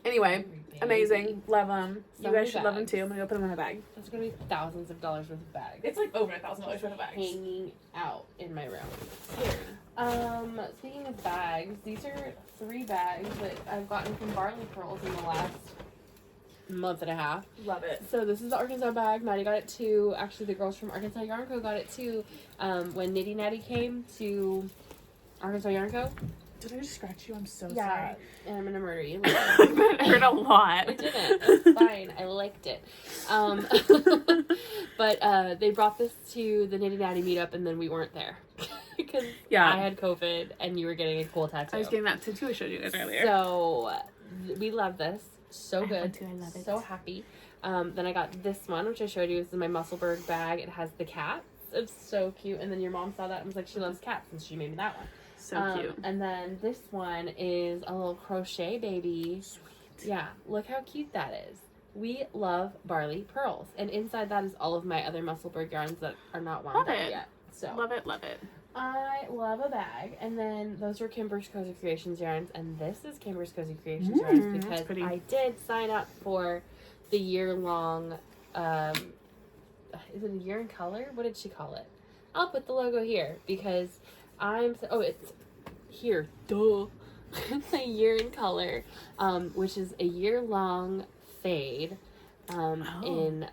Anyway, amazing. Love them. So You many guys should love them bags. too. I'm gonna go put them in my bag. There's gonna be thousands of dollars worth of bags. It's like over $1,000 worth of bags. Hanging out in my room. Scary. Speaking of bags, these are 3 bags that I've gotten from Barley Pearls in the last month and a half. Love it. So this is the Arkansas bag. Maddie got it too. Actually, the girls from Arkansas Yarn Co. got it too. When Nitty Natty came to Arkansas Yarn Co. Did I just scratch you? I'm so Yeah, sorry. and I'm gonna murder you. It hurt a lot. It didn't. It's fine. I liked it. But they brought this to the Nitty Natty meetup, and then we weren't there because Yeah. I had COVID, and you were getting a cool tattoo. I was getting that tattoo I showed you guys earlier. So we love this. So I good. want to. I love it. So happy. Then I got this one, which I showed you. This is my Musselburgh bag. It has the cat. It's so cute. And then your mom saw that and was like, she loves cats, and she made me that one. So cute. And then this one is a little crochet baby. Sweet. Yeah, look how cute that is. We love Barley Pearls. And inside that is all of my other Musselburgh yarns that are not wound Love up it. yet. So Love it. Love it. I love a bag. And then those were Kimber's Cozy Creations yarns. And this is Kimber's Cozy Creations yarns that's because pretty. I did sign up for the year-long, is it a year in color? What did she call it? I'll put the logo here because it's here. Duh. It's a year in color, which is a year-long fade in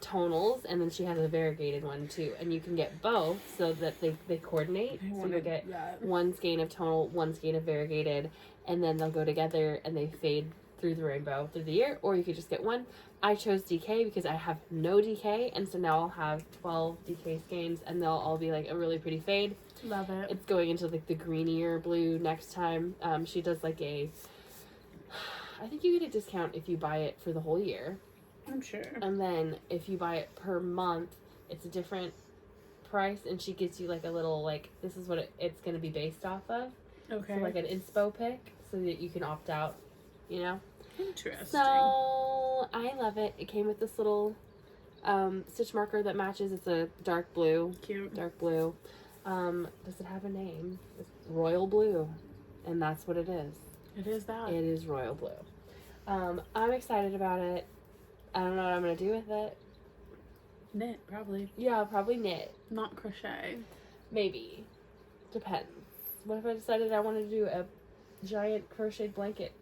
tonals, and then she has a variegated one too, and you can get both so that they coordinate. So you get one skein of tonal, one skein of variegated, and then they'll go together and they fade through the rainbow through the year, or you could just get one. I chose DK because I have no DK, and so now I'll have 12 DK skeins, and they'll all be like a really pretty fade. Love it. It's going into like the greenier blue next time. She does like I think you get a discount if you buy it for the whole year. I'm sure. And then if you buy it per month, it's a different price, and she gives you like a little like, this is what it's going to be based off of. Okay. So like an inspo pick so that you can opt out, you know? Interesting. So I love it. It came with this little stitch marker that matches. It's a dark blue. Cute. Dark blue. Does it have a name? It's royal blue. And that's what it is. It is that. It is royal blue. I'm excited about it. I don't know what I'm going to do with it. Knit, probably. Yeah, I'll probably knit. Not crochet. Maybe. Depends. What if I decided I wanted to do a giant crocheted blanket?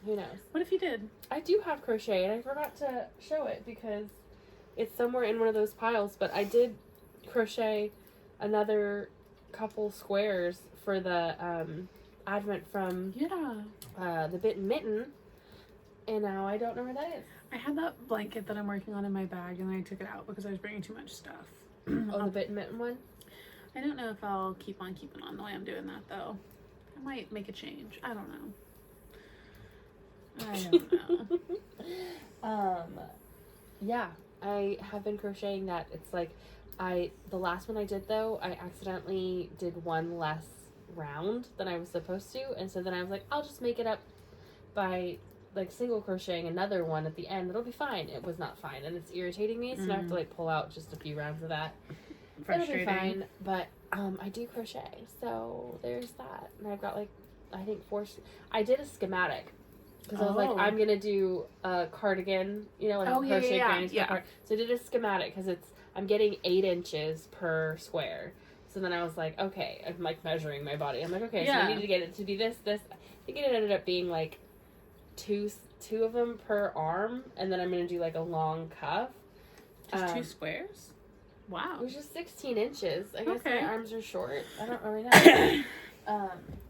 Who knows? What if you did? I do have crochet, and I forgot to show it because it's somewhere in one of those piles, but I did crochet another couple squares for the advent from the Bitten Mitten, and now I don't know where that is. I had that blanket that I'm working on in my bag, and then I took it out because I was bringing too much stuff. Oh, the Bitten Mitten one? I don't know if I'll keep on keeping on the way I'm doing that, though. I might make a change. I don't know. Yeah, I have been crocheting that. It's like, the last one I did, though, I accidentally did one less round than I was supposed to, and so then I was like, I'll just make it up by, like, single crocheting another one at the end. It'll be fine. It was not fine, and it's irritating me, so I have to, like, pull out just a few rounds of that. It'll be fine, but I do crochet, so there's that. And I've got, like, I think I did a schematic. Because I was like, I'm going to do a cardigan, you know, like a crochet granny square part. So I did a schematic because I'm getting 8 inches per square. So then I was like, okay, I'm like measuring my body. I'm like, okay, so I need to get it to be this. I think it ended up being like two of them per arm. And then I'm going to do like a long cuff. Just 2 squares? Wow. It was just 16 inches. I guess my arms are short. I don't really know.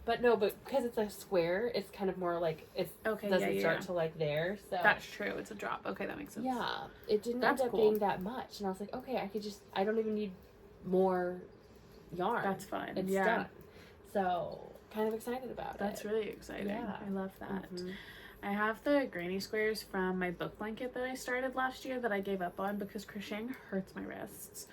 But because it's a square, it's kind of more like it doesn't start to like there. So that's true. It's a drop. Okay, that makes sense. Yeah, it didn't end up being that much, and I was like, okay, I don't even need more yarn. That's fine. It's done. So kind of excited about it. That's really exciting. Yeah. I love that. Mm-hmm. I have the granny squares from my book blanket that I started last year that I gave up on because crocheting hurts my wrists.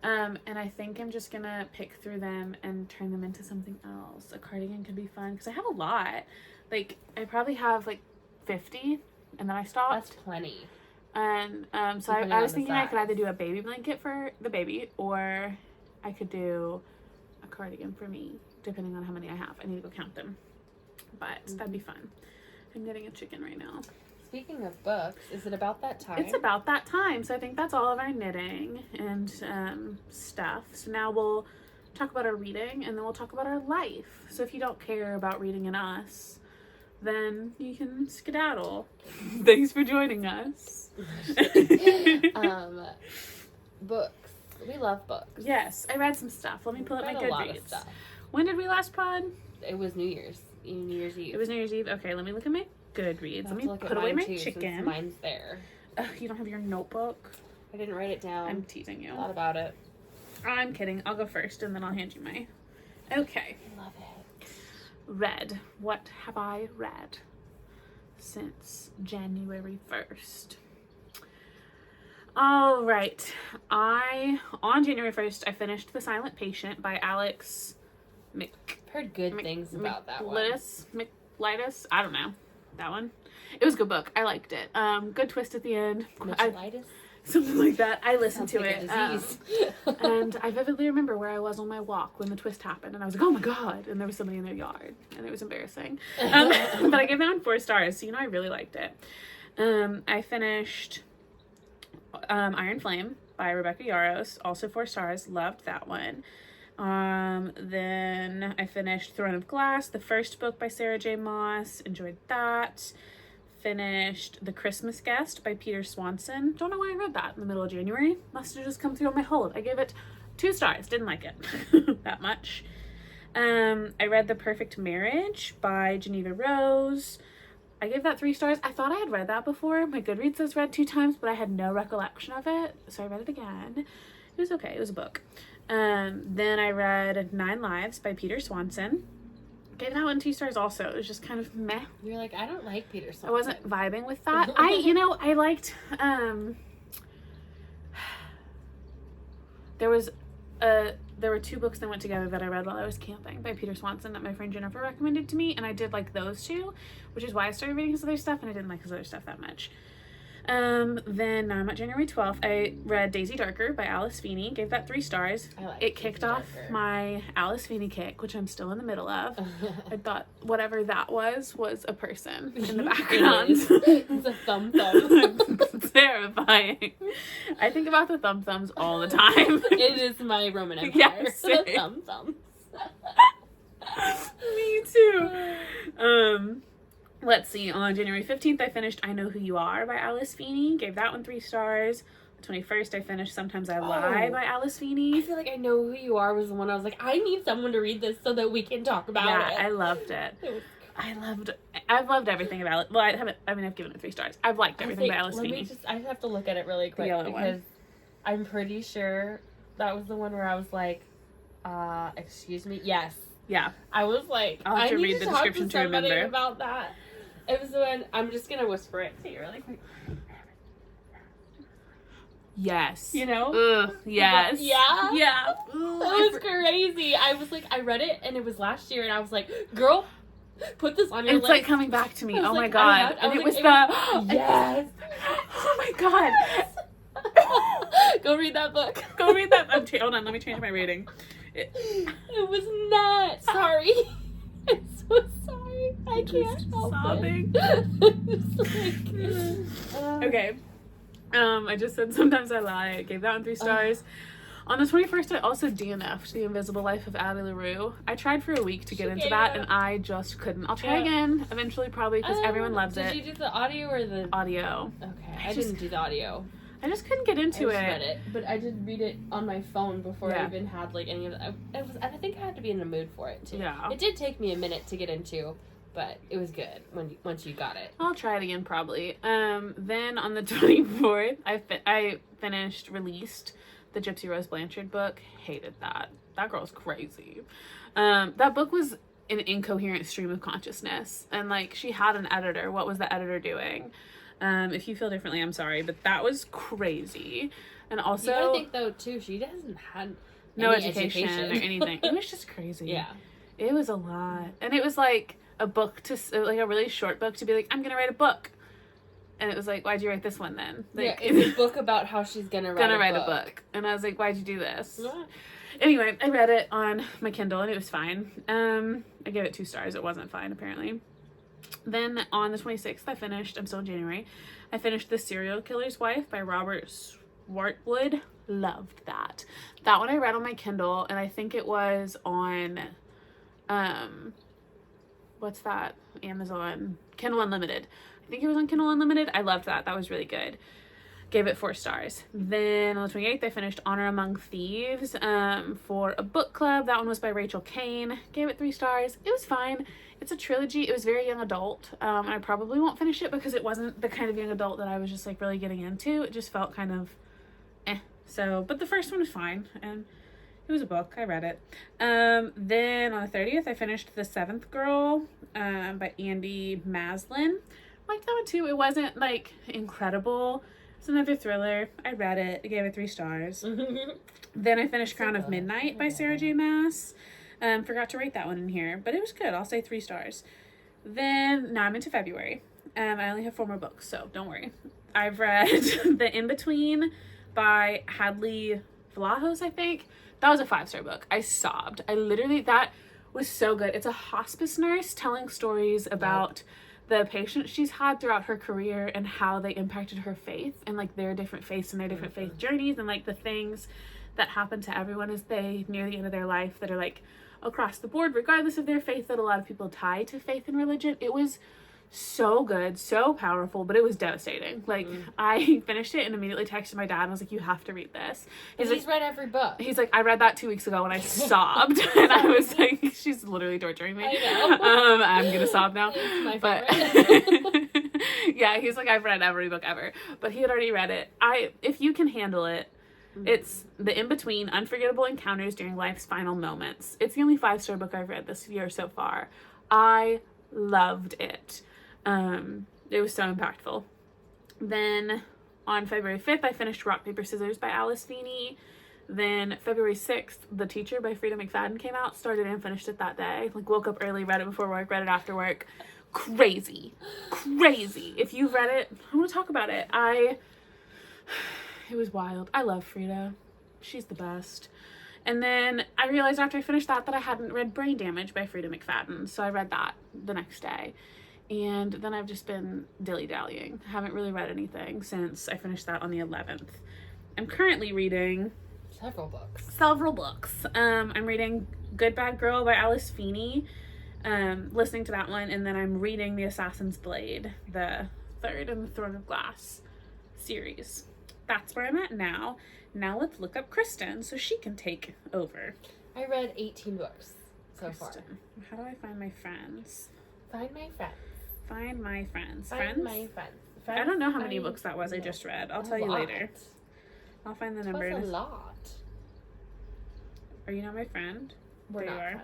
And I think I'm just gonna pick through them and turn them into something else. A cardigan could be fun because I have a lot. Like, I probably have like 50, and then I stopped. That's plenty. And so I was thinking I could either do a baby blanket for the baby, or I could do a cardigan for me, depending on how many I have. I need to go count them, but that'd be fun. I'm getting a chicken right now. Speaking of books, is it about that time? It's about that time. So I think that's all of our knitting and stuff. So now we'll talk about our reading, and then we'll talk about our life. So if you don't care about reading and us, then you can skedaddle. Thanks for joining us. Books. We love books. Yes, I read some stuff. Let me pull up my Goodreads. When did we last pod? It was New Year's Eve. It was New Year's Eve? Okay, let me look at my Goodreads. Let me put away my chicken. Mine's there. You don't have your notebook? I didn't write it down. I'm teasing you. Thought about it. I'm kidding. I'll go first, and then I'll hand you my... Okay. I love it. Read. What have I read since January 1st? All right. On January 1st, I finished The Silent Patient by Alex Heard good things about that one. McLitus? I don't know. That one. It was a good book. I liked it. Good twist at the end. Something like that. I listened to it. And I vividly remember where I was on my walk when the twist happened. And I was like, oh my God. And there was somebody in their yard. And it was embarrassing. But I gave that one 4 stars. So, I really liked it. I finished Iron Flame by Rebecca Yarros. Also 4 stars. Loved that one. Then I finished Throne of Glass, the first book by Sarah J. Maas. Enjoyed that. Finished The Christmas Guest by Peter Swanson. Don't know why I read that in the middle of January. Must have just come through on my hold. I gave it 2 stars. Didn't like it that much. I read The Perfect Marriage by Geneva Rose. I gave that 3 stars. I thought I had read that before. My Goodreads says read 2 times, but I had no recollection of it. So I read it again. It was okay. It was a book. Then I read 9 Lives by Peter Swanson. Gave that one 2 stars also. It was just kind of meh. You're like, I don't like Peter Swanson. I wasn't vibing with that. I liked, there was there were 2 books that went together that I read while I was camping by Peter Swanson that my friend Jennifer recommended to me, and I did like those 2, which is why I started reading his other stuff, and I didn't like his other stuff that much. Then I'm at January 12th. I read Daisy Darker by Alice Feeney. Gave that 3 stars. It kicked off my Alice Feeney kick, which I'm still in the middle of. I thought whatever that was a person in the background. It's a thumb. It's terrifying. I think about the thumbs all the time. It is my Roman Empire. Yes, Thumbs. Me too. Let's see, on January 15th, I finished I Know Who You Are by Alice Feeney. Gave that one 3 stars. The 21st, I finished Sometimes I Lie by Alice Feeney. I feel like I Know Who You Are was the one I was like, I need someone to read this so that we can talk about it. Yeah, I loved it. I've loved everything about it. Well, I've given it 3 stars. I've liked everything by Alice Feeney. I have to look at it really quick because I'm pretty sure that was the one where I was like, excuse me? Yes. Yeah. I was like, I'll have to read the description to remember about that. It was the one, I'm just going to whisper it to you really quick. Yes. You know? Ugh, yes. Yeah? Yeah. That was crazy. I was like, I read it and it was last year and I was like, girl, put this on your list. It's like coming back to me. Oh my like, god. And it was the... Yes. Oh my god. Go read that book. Go read that. Hold on, let me change my rating. It was not. Sorry. I'm so sorry. I can't help sobbing. it. Okay. I just said Sometimes I Lie. I gave that one 3 stars. On the 21st, I also DNF'd The Invisible Life of Addie LaRue. I tried for a week to get into that, and I just couldn't. I'll try again, eventually, probably, because everyone loves it. Did you do the audio or the... Audio. Okay, I didn't do the audio. I just couldn't get into it. Read it, but I did read it on my phone before I even had like any of that. I think I had to be in the mood for it too. Yeah. It did take me a minute to get into, but it was good once you got it. I'll try it again probably. Then on the 24th, I released the Gypsy Rose Blanchard book. Hated that. That girl's crazy. That book was an incoherent stream of consciousness, and like she had an editor. What was the editor doing? If you feel differently, I'm sorry, but that was crazy. And also, you gotta think though too, she hasn't had no education or anything. It was just crazy. Yeah, it was a lot, and it was like a book like a really short book to be like, I'm gonna write a book, and it was like, why'd you write this one then? Like, yeah, it's a book about how she's gonna write a book, and I was like, why'd you do this? Yeah. Anyway, I read it on my Kindle and it was fine. I gave it 2 stars. It wasn't fine apparently. Then on the 26th, I'm still in January, I finished The Serial Killer's Wife by Robert Swartwood. Loved that. That one I read on my Kindle, and I think it was on, what's that? Amazon. Kindle Unlimited. I think it was on Kindle Unlimited. I loved that. That was really good. Gave it 4 stars. Then on the 28th, I finished Honor Among Thieves for a book club. That one was by Rachel Kane. Gave it 3 stars. It was fine. It's a trilogy. It was very young adult. I probably won't finish it because it wasn't the kind of young adult that I was just like really getting into. It just felt kind of So, but the first one was fine, and it was a book. I read it. Then on the 30th, I finished The Seventh Girl by Andy Maslin. Liked that one too. It wasn't like incredible. It's another thriller. I read it. I gave it 3 stars. Then I finished Crown of Midnight by Sarah J. Maas. Forgot to rate that one in here, but it was good. I'll say 3 stars. Then now I'm into February. I only have 4 more books, so don't worry. I've read The In-Between by Hadley Vlahos, I think. That was a 5-star book. I sobbed. That was so good. It's a hospice nurse telling stories about the patients she's had throughout her career and how they impacted her faith and like their different faiths and their different faith journeys and like the things that happen to everyone as they near the end of their life that are like across the board, regardless of their faith, that a lot of people tie to faith and religion. It was so good, so powerful, but it was devastating. Like I finished it and immediately texted my dad and was like, you have to read this. He's read every book. He's like, I read that 2 weeks ago and I sobbed. And I was like, she's literally torturing me. I know. I'm gonna sob now. It's my favorite. Yeah, he's like, I've read every book ever, but he had already read it. If you can handle it, it's The In-Between, Unforgettable Encounters During Life's Final Moments. It's the only 5-star book I've read this year so far. I loved it. It was so impactful. Then on February 5th, I finished Rock, Paper, Scissors by Alice Feeney. Then February 6th, The Teacher by Frida McFadden came out. Started and finished it that day. Like, woke up early, read it before work, read it after work. Crazy. If you've read it, I want to talk about it. It was wild. I love Frida. She's the best. And then I realized after I finished that I hadn't read Brain Damage by Frida McFadden. So I read that the next day. And then I've just been dilly-dallying. I haven't really read anything since I finished that on the 11th. I'm currently reading several books. I'm reading Good Bad Girl by Alice Feeney, listening to that one, and then I'm reading The Assassin's Blade, the third in the Throne of Glass series. That's where I'm at now. Now let's look up Christen so she can take over. I read 18 books so far. How do I find my friends? Find my friends. Find my friends. Find my friends. I don't know how many books that was I just read. I'll tell you later. I'll find the number. That's a lot. Are you not my friend? We're not friends.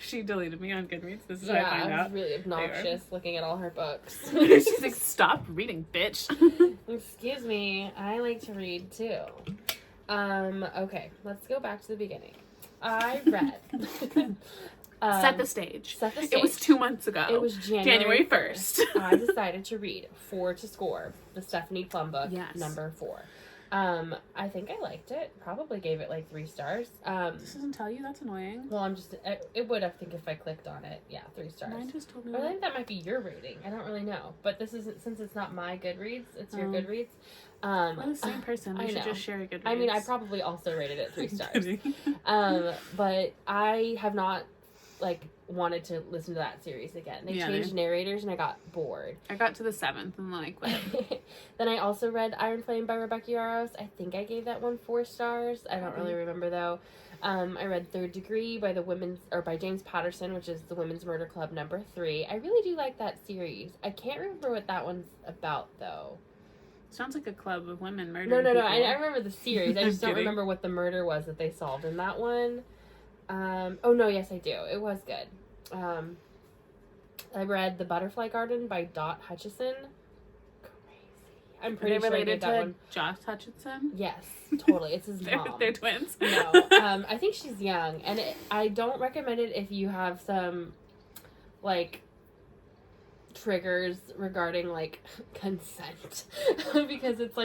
She deleted me on Goodreads. This is how I find out. I was really obnoxious looking at all her books. She's like, stop reading, bitch. Excuse me. I like to read too. Okay, let's go back to the beginning. I read. Set the stage. It was 2 months ago. It was January 1st. I decided to read 4 to Score, the Stephanie Plum book, number 4. I think I liked it. Probably gave it like 3 stars. This doesn't tell you? That's annoying. Well, it would, I think, if I clicked on it. Yeah, 3 stars. Mine just told me. But I think that might be your rating. I don't really know. But this isn't, since it's not my Goodreads, it's your Goodreads. We're the same person. We should just share a Goodreads. I mean, I probably also rated it 3 stars. But I have not, wanted to listen to that series again. They changed narrators and I got bored. I got to the 7th and then I quit. Then I also read Iron Flame by Rebecca Yarros. I think I gave that one 4 stars. I don't really remember though. I read Third Degree by by James Patterson, which is the Women's Murder Club number 3. I really do like that series. I can't remember what that one's about though. Sounds like a club of women murdering No. people. I remember the series. I just don't remember what the murder was that they solved in that one. Oh no, yes I do. It was good. I read The Butterfly Garden by Dot Hutchison. Crazy. I'm pretty sure I did that one. Josh Hutchinson? Yes, totally. It's his mom. They're twins. No, I think she's young, and I don't recommend it if you have some, triggers regarding consent because it's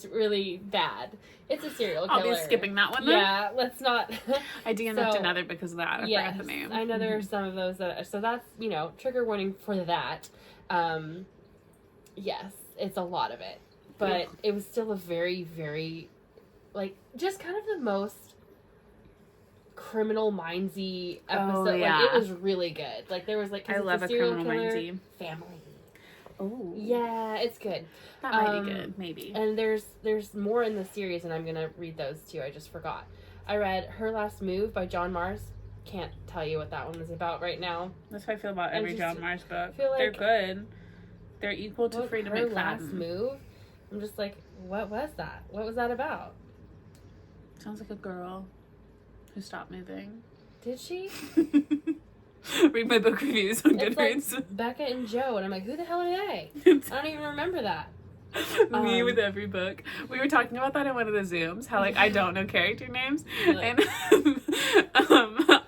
really bad. It's a serial killer. I'll be skipping that one then. Yeah, let's not. I DNF'd another because of that. I forgot the name. I know there are some of those so that's trigger warning for that. Yes, it's a lot of it, but it was still a very, very just kind of the most Criminal Mindsy episode. Oh, yeah. It was really good. There was I love a Criminal Mindsy family. Oh yeah, it's good. That might be good, maybe. And there's more in the series, and I'm gonna read those too. I just forgot. I read Her Last Move by John Mars. Can't tell you what that one is about right now. That's how I feel about every John Mars book. They're good. They're equal to Frida McFadden. Her Last Move. I'm just what was that? What was that about? Sounds like a girl who stopped moving. Did she? Read my book reviews on Goodreads. Becca and Joe, and I'm who the hell are they? I don't even remember that. Me with every book. We were talking about that in one of the Zooms, how I don't know character names. Really? And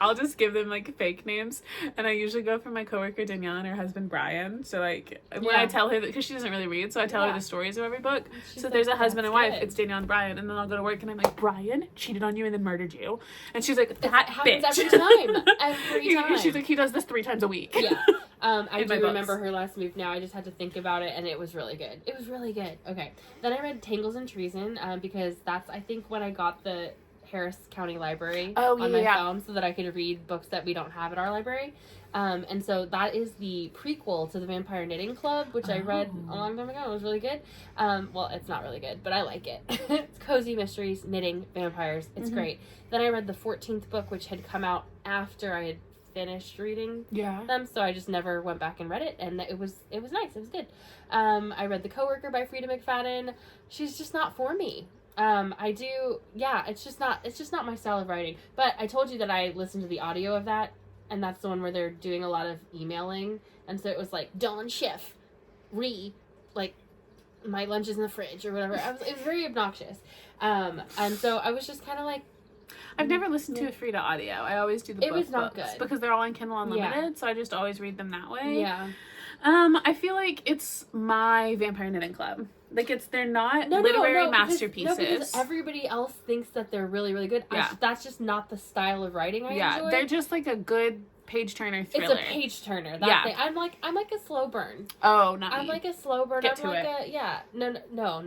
I'll just give them fake names. And I usually go for my coworker Danielle and her husband Brian. So when I tell her that, because she doesn't really read, so I tell her the stories of every book. So there's a husband and wife, it's Danielle and Brian, and then I'll go to work and I'm like, Brian cheated on you and then murdered you. And she's like, that happens bitch. every time. Every time. She's like, he does this 3 times a week. Yeah. I do remember Her Last Move now. I just had to think about it, and it was really good. It was really good. Okay. Then I read Tangles and Treason, because that's, I think, when I got the Harris County Library on my phone so that I could read books that we don't have at our library. And so that is the prequel to the Vampire Knitting Club, which I read a long time ago. It was really good. Well, it's not really good, but I like it. It's cozy mysteries, knitting, vampires. It's great. Then I read the 14th book, which had come out after I had finished reading them, so I just never went back and read it, and it was nice. It was good. I read The Coworker by Frida McFadden. She's just not for me. It's just not my style of writing. But I told you that I listened to the audio of that, and that's the one where they're doing a lot of emailing, and so it was Dawn Schiff, my lunch is in the fridge or whatever. It was very obnoxious. And so I was just kind of like, I've never listened to a Frida audio. I always do the book was not books good. because they're all on Kindle Unlimited, so I just always read them that way. Yeah. I feel like it's my Vampire Knitting Club. Like, they're not literary masterpieces. Because everybody else thinks that they're really, really good. Yeah. That's just not the style of writing I enjoy. They're just like a good page-turner thriller. It's a page-turner. That thing. I'm like a slow burn. Oh, not I'm me. like a slow burn. Get I'm to like no.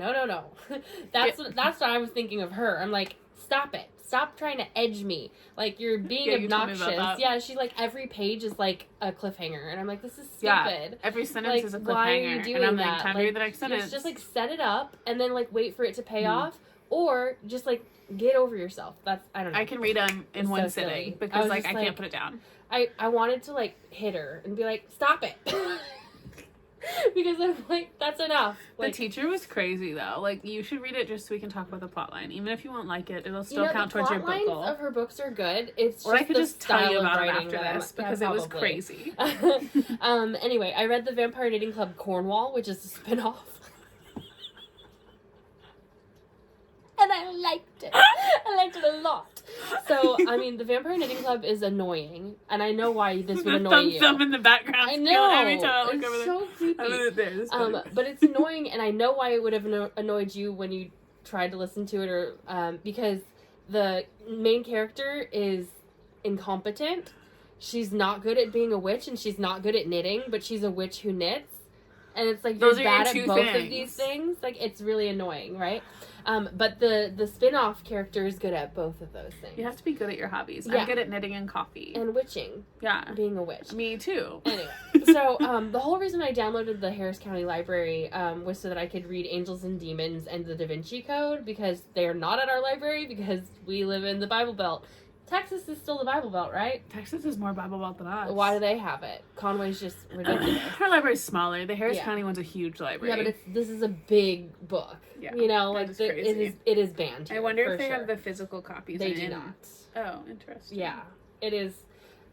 That's what I was thinking of her. I'm like, stop it. Stop trying to edge me. Like, you're being obnoxious. Yeah, she's like, every page is like a cliffhanger. And I'm like, this is stupid. Yeah, every sentence is a cliffhanger. Why are you doing and I'm that? like, time to read the next sentence. Just like set it up and then like wait for it to pay off. Or just like get over yourself. I don't know. I can read them in one sitting silly. because like I can't put it down. I wanted to like hit her and be like, stop it. Because I'm like, that's enough. Like, the teacher was crazy though. Like, you should read it just so we can talk about the plot line. Even if you won't like it, it'll still count towards your book goal. The plot lines of her books are good. It's or just I could the just tell you about it writing after this because it was crazy. Anyway, I read the Vampire Knitting Club Cornwall, which is a spin-off. And I liked it. I liked it a lot. So, I mean, the Vampire Knitting Club is annoying, and I know why this would annoy you. Thumb in the background. I know. Every time I look over so creepy. There. But it's annoying, and I know why it would have annoyed you when you tried to listen to it, or because the main character is incompetent. She's not good at being a witch, and she's not good at knitting, but she's a witch who knits. And it's like, you're bad at both of these things. Like, it's really annoying, right? But the spin-off character is good at both of those things. You have to be good at your hobbies. Yeah. I'm good at knitting and coffee. And witching. Yeah. Being a witch. Me too. Anyway, so the whole reason I downloaded the Harris County Library was so that I could read Angels and Demons and the Da Vinci Code, because they are not at our library because we live in the Bible Belt. Texas is still the Bible Belt, right? Texas is more Bible Belt than us. Why do they have it? Conway's just ridiculous. Our library's smaller. The Harris County one's a huge library. Yeah, but this is a big book. Yeah, you know, like it is banned here. I wonder if they have the physical copies. They do not. Oh, interesting. Yeah, it is.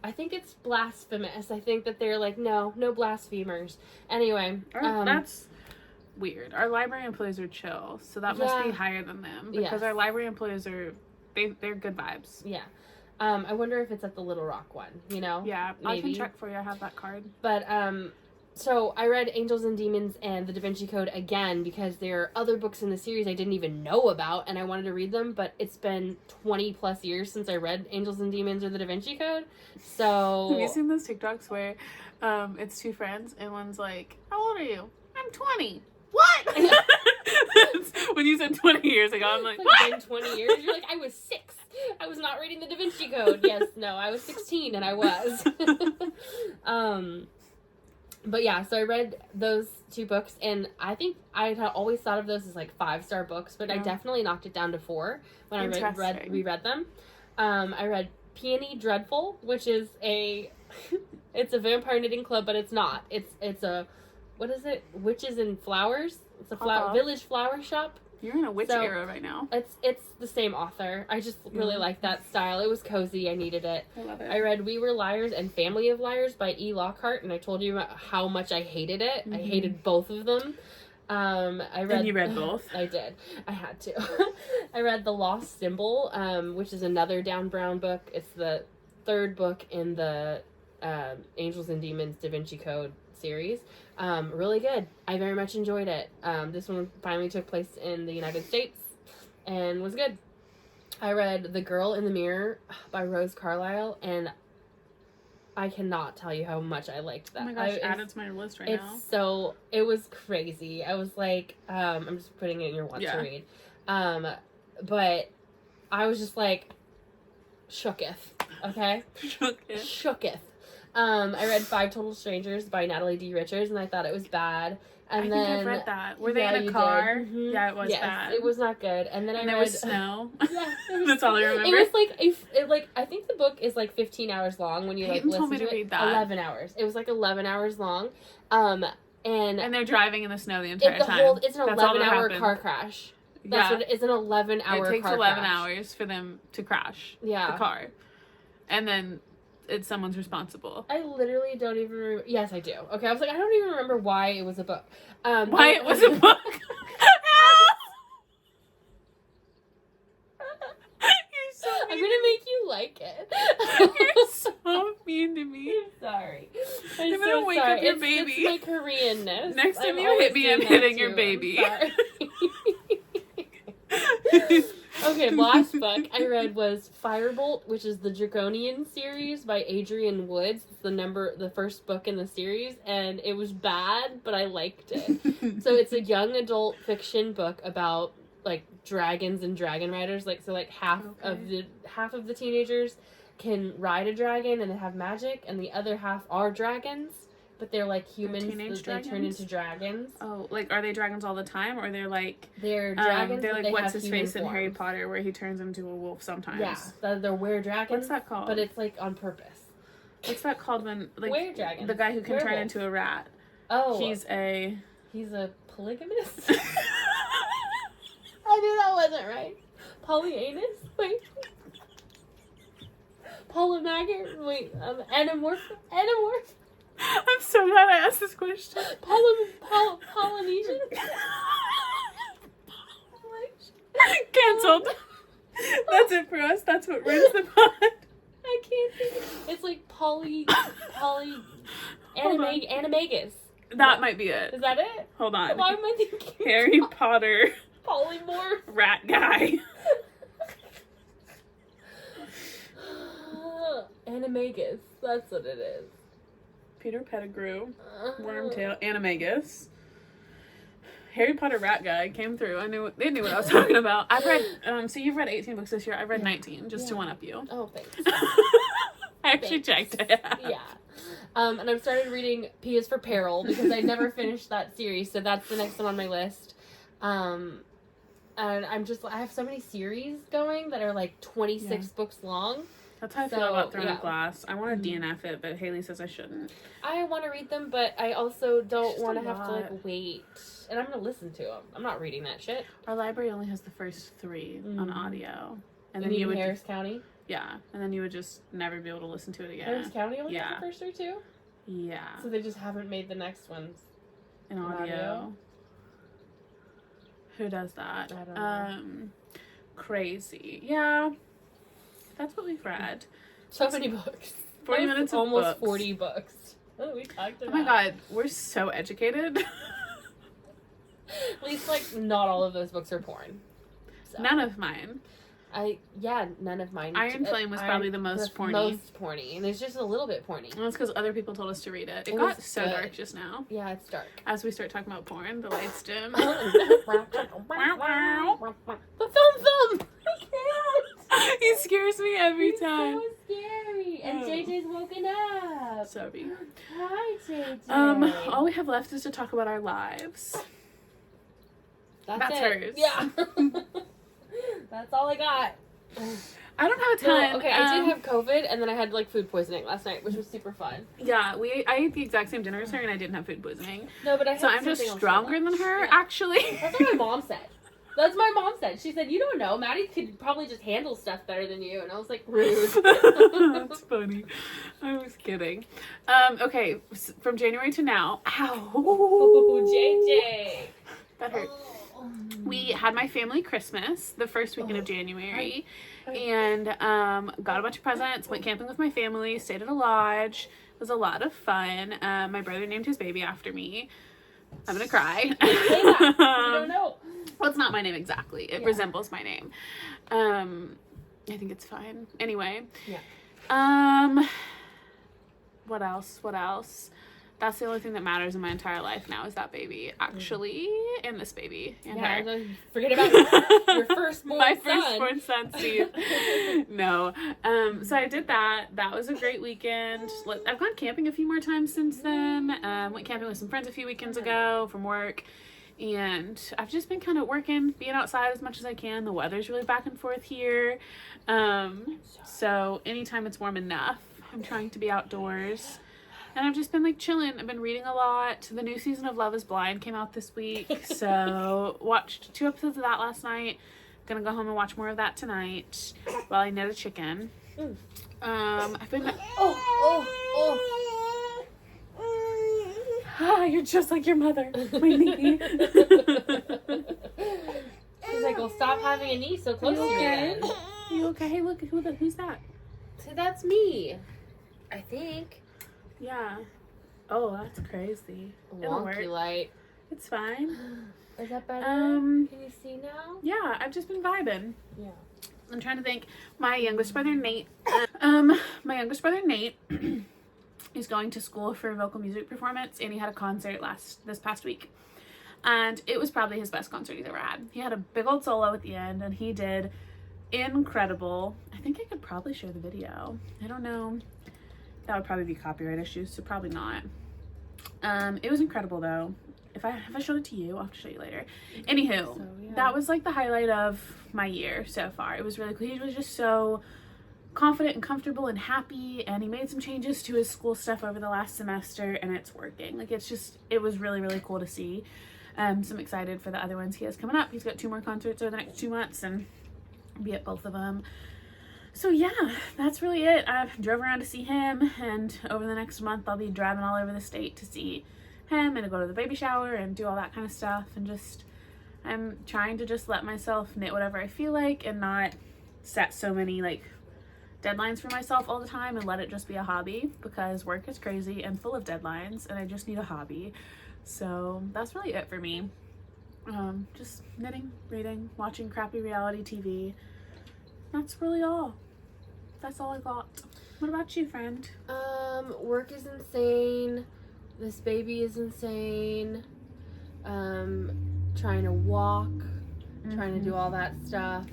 I think it's blasphemous. I think that they're like, no blasphemers. Anyway, that's weird. Our library employees are chill, so that must be higher than them, because our library employees are they're good vibes. Yeah. I wonder if it's at the Little Rock one, you know? Yeah, maybe. I can check for you. I have that card. But, so I read Angels and Demons and the Da Vinci Code again because there are other books in the series I didn't even know about and I wanted to read them, but it's been 20 plus years since I read Angels and Demons or the Da Vinci Code. So... Have you seen those TikToks where it's two friends and one's like, how old are you? I'm 20. What? When you said 20 years ago, I'm like, what? It's been 20 years? You're like, I was 6. I was not reading the Da Vinci Code. Yes, no, I was 16 and I was. But yeah, so I read those two books, and I think I had always thought of those as like 5-star books, but I definitely knocked it down to 4 when I reread them. I read Peony Dreadful, which is it's a vampire knitting club, but it's not. It's a, what is it? Witches and Flowers. It's a village flower shop. You're in a witch era right now. It's the same author. I just really like that style. It was cozy. I needed it. I love it. I read We Were Liars and Family of Liars by E. Lockhart, and I told you about how much I hated it. I hated both of them. And you read both? I did. I had to. I read The Lost Symbol, which is another Dan Brown book. It's the 3rd book in the Angels and Demons Da Vinci Code series. Really good. I very much enjoyed it. This one finally took place in the United States and was good. I read The Girl in the Mirror by Rose Carlyle, and I cannot tell you how much I liked that. Oh my gosh, add it to my list right now. So, it was crazy. I was like, I'm just putting it in your want to read. But I was just like, shooketh. Okay? Shooketh. I read 5 Total Strangers by Natalie D. Richards, and I thought it was bad. And I think I've read that. Were they in a car? Mm-hmm. Yeah, it was bad. It was not good. And then there was snow. Yeah, that's all I remember. It was like I think the book is like 15 hours long when you like listen to it. Read that. 11 hours. It was like 11 hours long. And they're driving in the snow the entire time. It's an 11-hour car crash. That's what it is. An 11-hour car crash. It takes 11 hours for them to crash the car. And then it's someone's responsible. I literally don't even remember. Yes, I do. Okay, I was like, I don't even remember why it was a book. Why it was a book? happened to me. I'm sorry. I'm I'm gonna so wake sorry. up your It's baby. my Koreanness. Next time I'm you always hit me, I'm doing that hitting your too. baby. I'm sorry. Okay, last book I read was Firebolt, which is the Draconian series by Adrian Woods. It's the first book in the series, and it was bad, but I liked it. So it's a young adult fiction book about like dragons and dragon riders. Half of the teenagers can ride a dragon and they have magic, and the other half are dragons. But they're like humans that they turn into dragons. Oh, like, are they dragons all the time? Or they're like... They're dragons, they're but like, they what's have his face in human Harry forms. Potter, where he turns into a wolf sometimes? Yeah, they're were-dragons. What's that called? But it's, like, on purpose. What's that called when... like Were-dragons. The guy who can turn Werewolf. into a rat. Oh. He's a polygamist? I knew that wasn't right. Polyanus? Wait. Polymaggot? Wait, anamorph? I'm so glad I asked this question. Polynesian? Cancelled. That's it for us. That's what ruins the pod. I can't think. It's like animagus. That might be it. Is that it? Hold on. Why am I thinking Harry Potter polymorph? rat guy. Animagus. That's what it is. Peter Pettigrew, Wormtail, Animagus. Harry Potter rat guy came through. They knew what I was talking about. I've read, so you've read 18 books this year. I've read 19, just to one up you. Oh, thanks. I actually checked it. Yeah. And I've started reading P is for Peril because I never finished that series, so that's the next one on my list. And I have so many series going that are like 26 books long. That's how I feel about Throne of Glass. I want to DNF it, but Haley says I shouldn't. I want to read them, but I also don't want to have to like wait. And I'm going to listen to them. I'm not reading that shit. Our library only has the first 3 on audio. And then you would Harris County? Yeah. And then you would just never be able to listen to it again. Harris County only has the first 3 too? Yeah. So they just haven't made the next ones in audio. Who does that? I don't know. Crazy. Yeah. That's what we've read. So many books. 40 minutes of almost books. 40 books. Oh, we talked about. Oh my god, we're so educated. At least, like, not all of those books are porn. So. None of mine. None of mine. Iron Flame was probably the most porny. Most porny. And it's just a little bit porny. Well, it's because other people told us to read it. It got so good. dark just now. Yeah, it's dark. As we start talking about porn, the lights dim. The thumb! I can't! He scares me every time. So scary. And JJ's woken up. Sorry. Hi, JJ. All we have left is to talk about our lives. That's hers. Yeah. That's all I got. I don't have a ton. No, okay, I did have COVID, and then I had, like, food poisoning last night, which was super fun. Yeah, I ate the exact same dinner as her, and I didn't have food poisoning. No, but I had So I'm just stronger than her, actually. That's what my mom said. That's what my mom said. She said, you don't know, Maddie could probably just handle stuff better than you. And I was like, rude. That's funny. I was kidding. Okay, from January to now. Ow. Ooh, JJ. That hurt. We had my family Christmas the first weekend of January. And got a bunch of presents, went camping with my family, stayed at a lodge. It was a lot of fun. My brother named his baby after me. I'm gonna cry. Say that. You don't know. Well, it's not my name exactly. It resembles my name. I think it's fine. Anyway. Yeah. What else? That's the only thing that matters in my entire life now is that baby, actually, and this baby, and her. Forget about your firstborn my son. firstborn son, Steve. No. So I did that. That was a great weekend. I've gone camping a few more times since then. Went camping with some friends a few weekends ago from work. And I've just been kind of working, being outside as much as I can. The weather's really back and forth here. So anytime it's warm enough, I'm trying to be outdoors. And I've just been like chilling. I've been reading a lot. The new season of Love is Blind came out this week. So watched 2 episodes of that last night. Gonna go home and watch more of that tonight while I knit a chicken. I've been... Ah, you're just like your mother. My knee. She's like, well, stop having a knee so close to me then. You okay? Hey, look, who's that? So that's me. I think. Yeah. Oh, that's crazy. It'll work. Wonky light. It's fine. Is that better? Can you see now? Yeah, I've just been vibing. Yeah. I'm trying to think. My youngest brother Nate. Is going to school for vocal music performance, and he had a concert this past week. And it was probably his best concert he's ever had. He had a big old solo at the end, and he did incredible. I think I could probably share the video. I don't know. That would probably be copyright issues, so probably not. It was incredible though. If I showed it to you, I'll have to show you later. Anywho, that was like the highlight of my year so far. It was really cool. He was just so confident and comfortable and happy, and he made some changes to his school stuff over the last semester, and it's working. Like, it was really, really cool to see. So I'm excited for the other ones he has coming up. He's got 2 more concerts over the next 2 months, and I'll be at both of them. So yeah, that's really it. I drove around to see him, and over the next month I'll be driving all over the state to see him and to go to the baby shower and do all that kind of stuff. And I'm trying to just let myself knit whatever I feel like and not set so many like deadlines for myself all the time, and let it just be a hobby, because work is crazy and full of deadlines, and I just need a hobby. So that's really it for me. Just knitting, reading, watching crappy reality TV. That's really all. That's all I got. What about you, friend? Work is insane. This baby is insane. Trying to walk, trying to do all that stuff.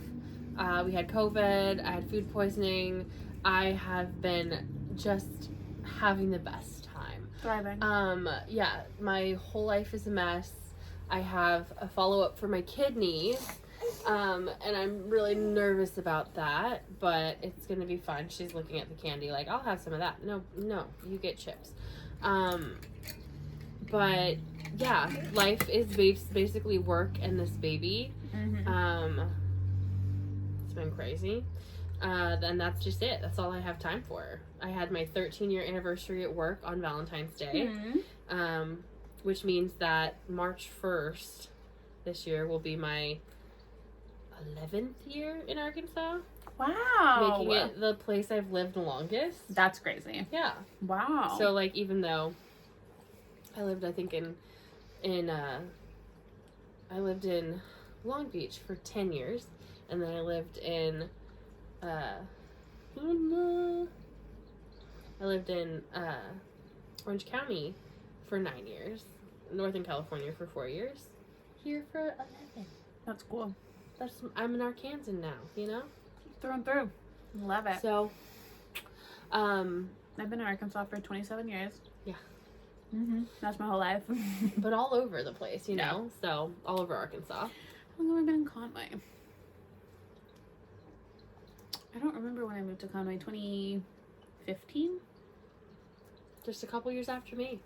We had COVID. I had food poisoning. I have been just having the best time. Thriving. Yeah, my whole life is a mess. I have a follow-up for my kidneys. And I'm really nervous about that, but it's gonna be fun. She's looking at the candy like, I'll have some of that. No, you get chips. But yeah, life is basically work and this baby. It's been crazy. Then that's just it. That's all I have time for. I had my 13-year anniversary at work on Valentine's Day, which means that March 1st this year will be my 11th year in Arkansas. Wow. Making it the place I've lived the longest. That's crazy. Yeah. Wow. So like, even though I lived, I think I lived in Long Beach for 10 years, and then I lived in Orange County for 9 years, Northern California for 4 years, here for 11. That's cool. I'm an Arkansan now, you know? Through and through. Love it. So, I've been in Arkansas for 27 years. Yeah. That's my whole life. But all over the place, you know? So, all over Arkansas. How long have I been in Conway? I don't remember when I moved to Conway. 2015? Just a couple years after me.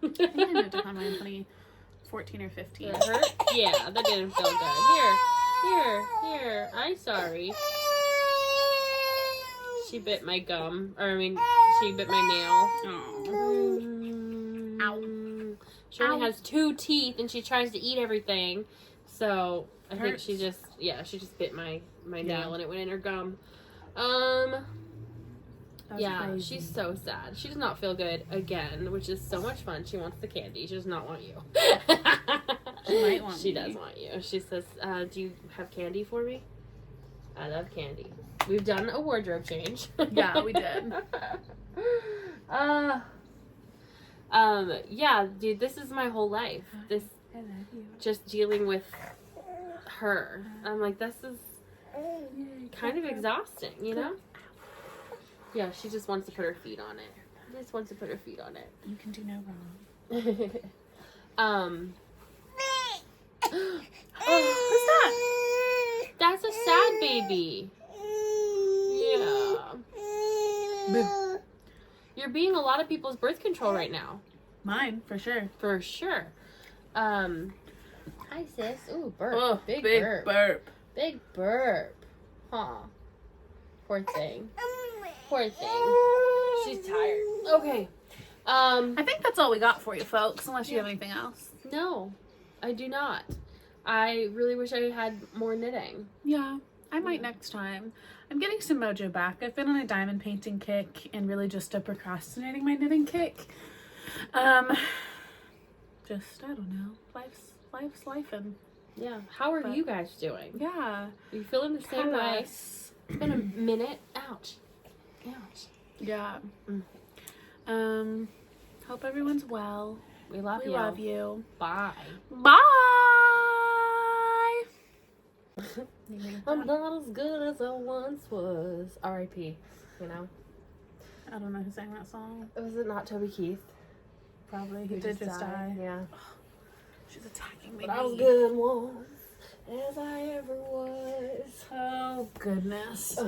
I think I moved to Conway in 2014 or 15. Did it hurt? Yeah, that didn't feel good. Here. I'm sorry. She bit my gum. She bit my nail. Oh. Ow. She only has 2 teeth, and she tries to eat everything. So, I think she just bit my nail, and it went in her gum. Yeah, crazy. She's so sad. She does not feel good again, which is so much fun. She wants the candy. She does not want you. She might want She does want you. She says, do you have candy for me? I love candy. We've done a wardrobe change. Yeah, we did. Yeah, dude, this is my whole life. I love you. Just dealing with her. I'm like, this is kind of exhausting, you know? Yeah, she just wants to put her feet on it. You can do no wrong. Oh, who's that? That's a sad baby. Yeah. You're being a lot of people's birth control right now. Mine, for sure. For sure. Hi, sis. Ooh, burp. Oh, big burp. Big burp. Huh. Poor thing. She's tired. Okay. I think that's all we got for you, folks, unless you have anything else. No, I do not. I really wish I had more knitting. Yeah. I might next time. I'm getting some mojo back. I've been on a diamond painting kick and really just procrastinating my knitting kick. Just, I don't know. Life's lifing. Yeah. How are you guys doing? Yeah. Are you feeling the same Tell way? us. It's been a minute. Ouch. Ouch. Yeah. Mm. Hope everyone's well. We love We you. love you. Bye. Bye. I'm not as good as I once was. R.I.P. You know? I don't know who sang that song. Was it not Toby Keith? Probably. He did just die. Yeah. She's attacking me. But I was good once, as I ever was. Oh, goodness.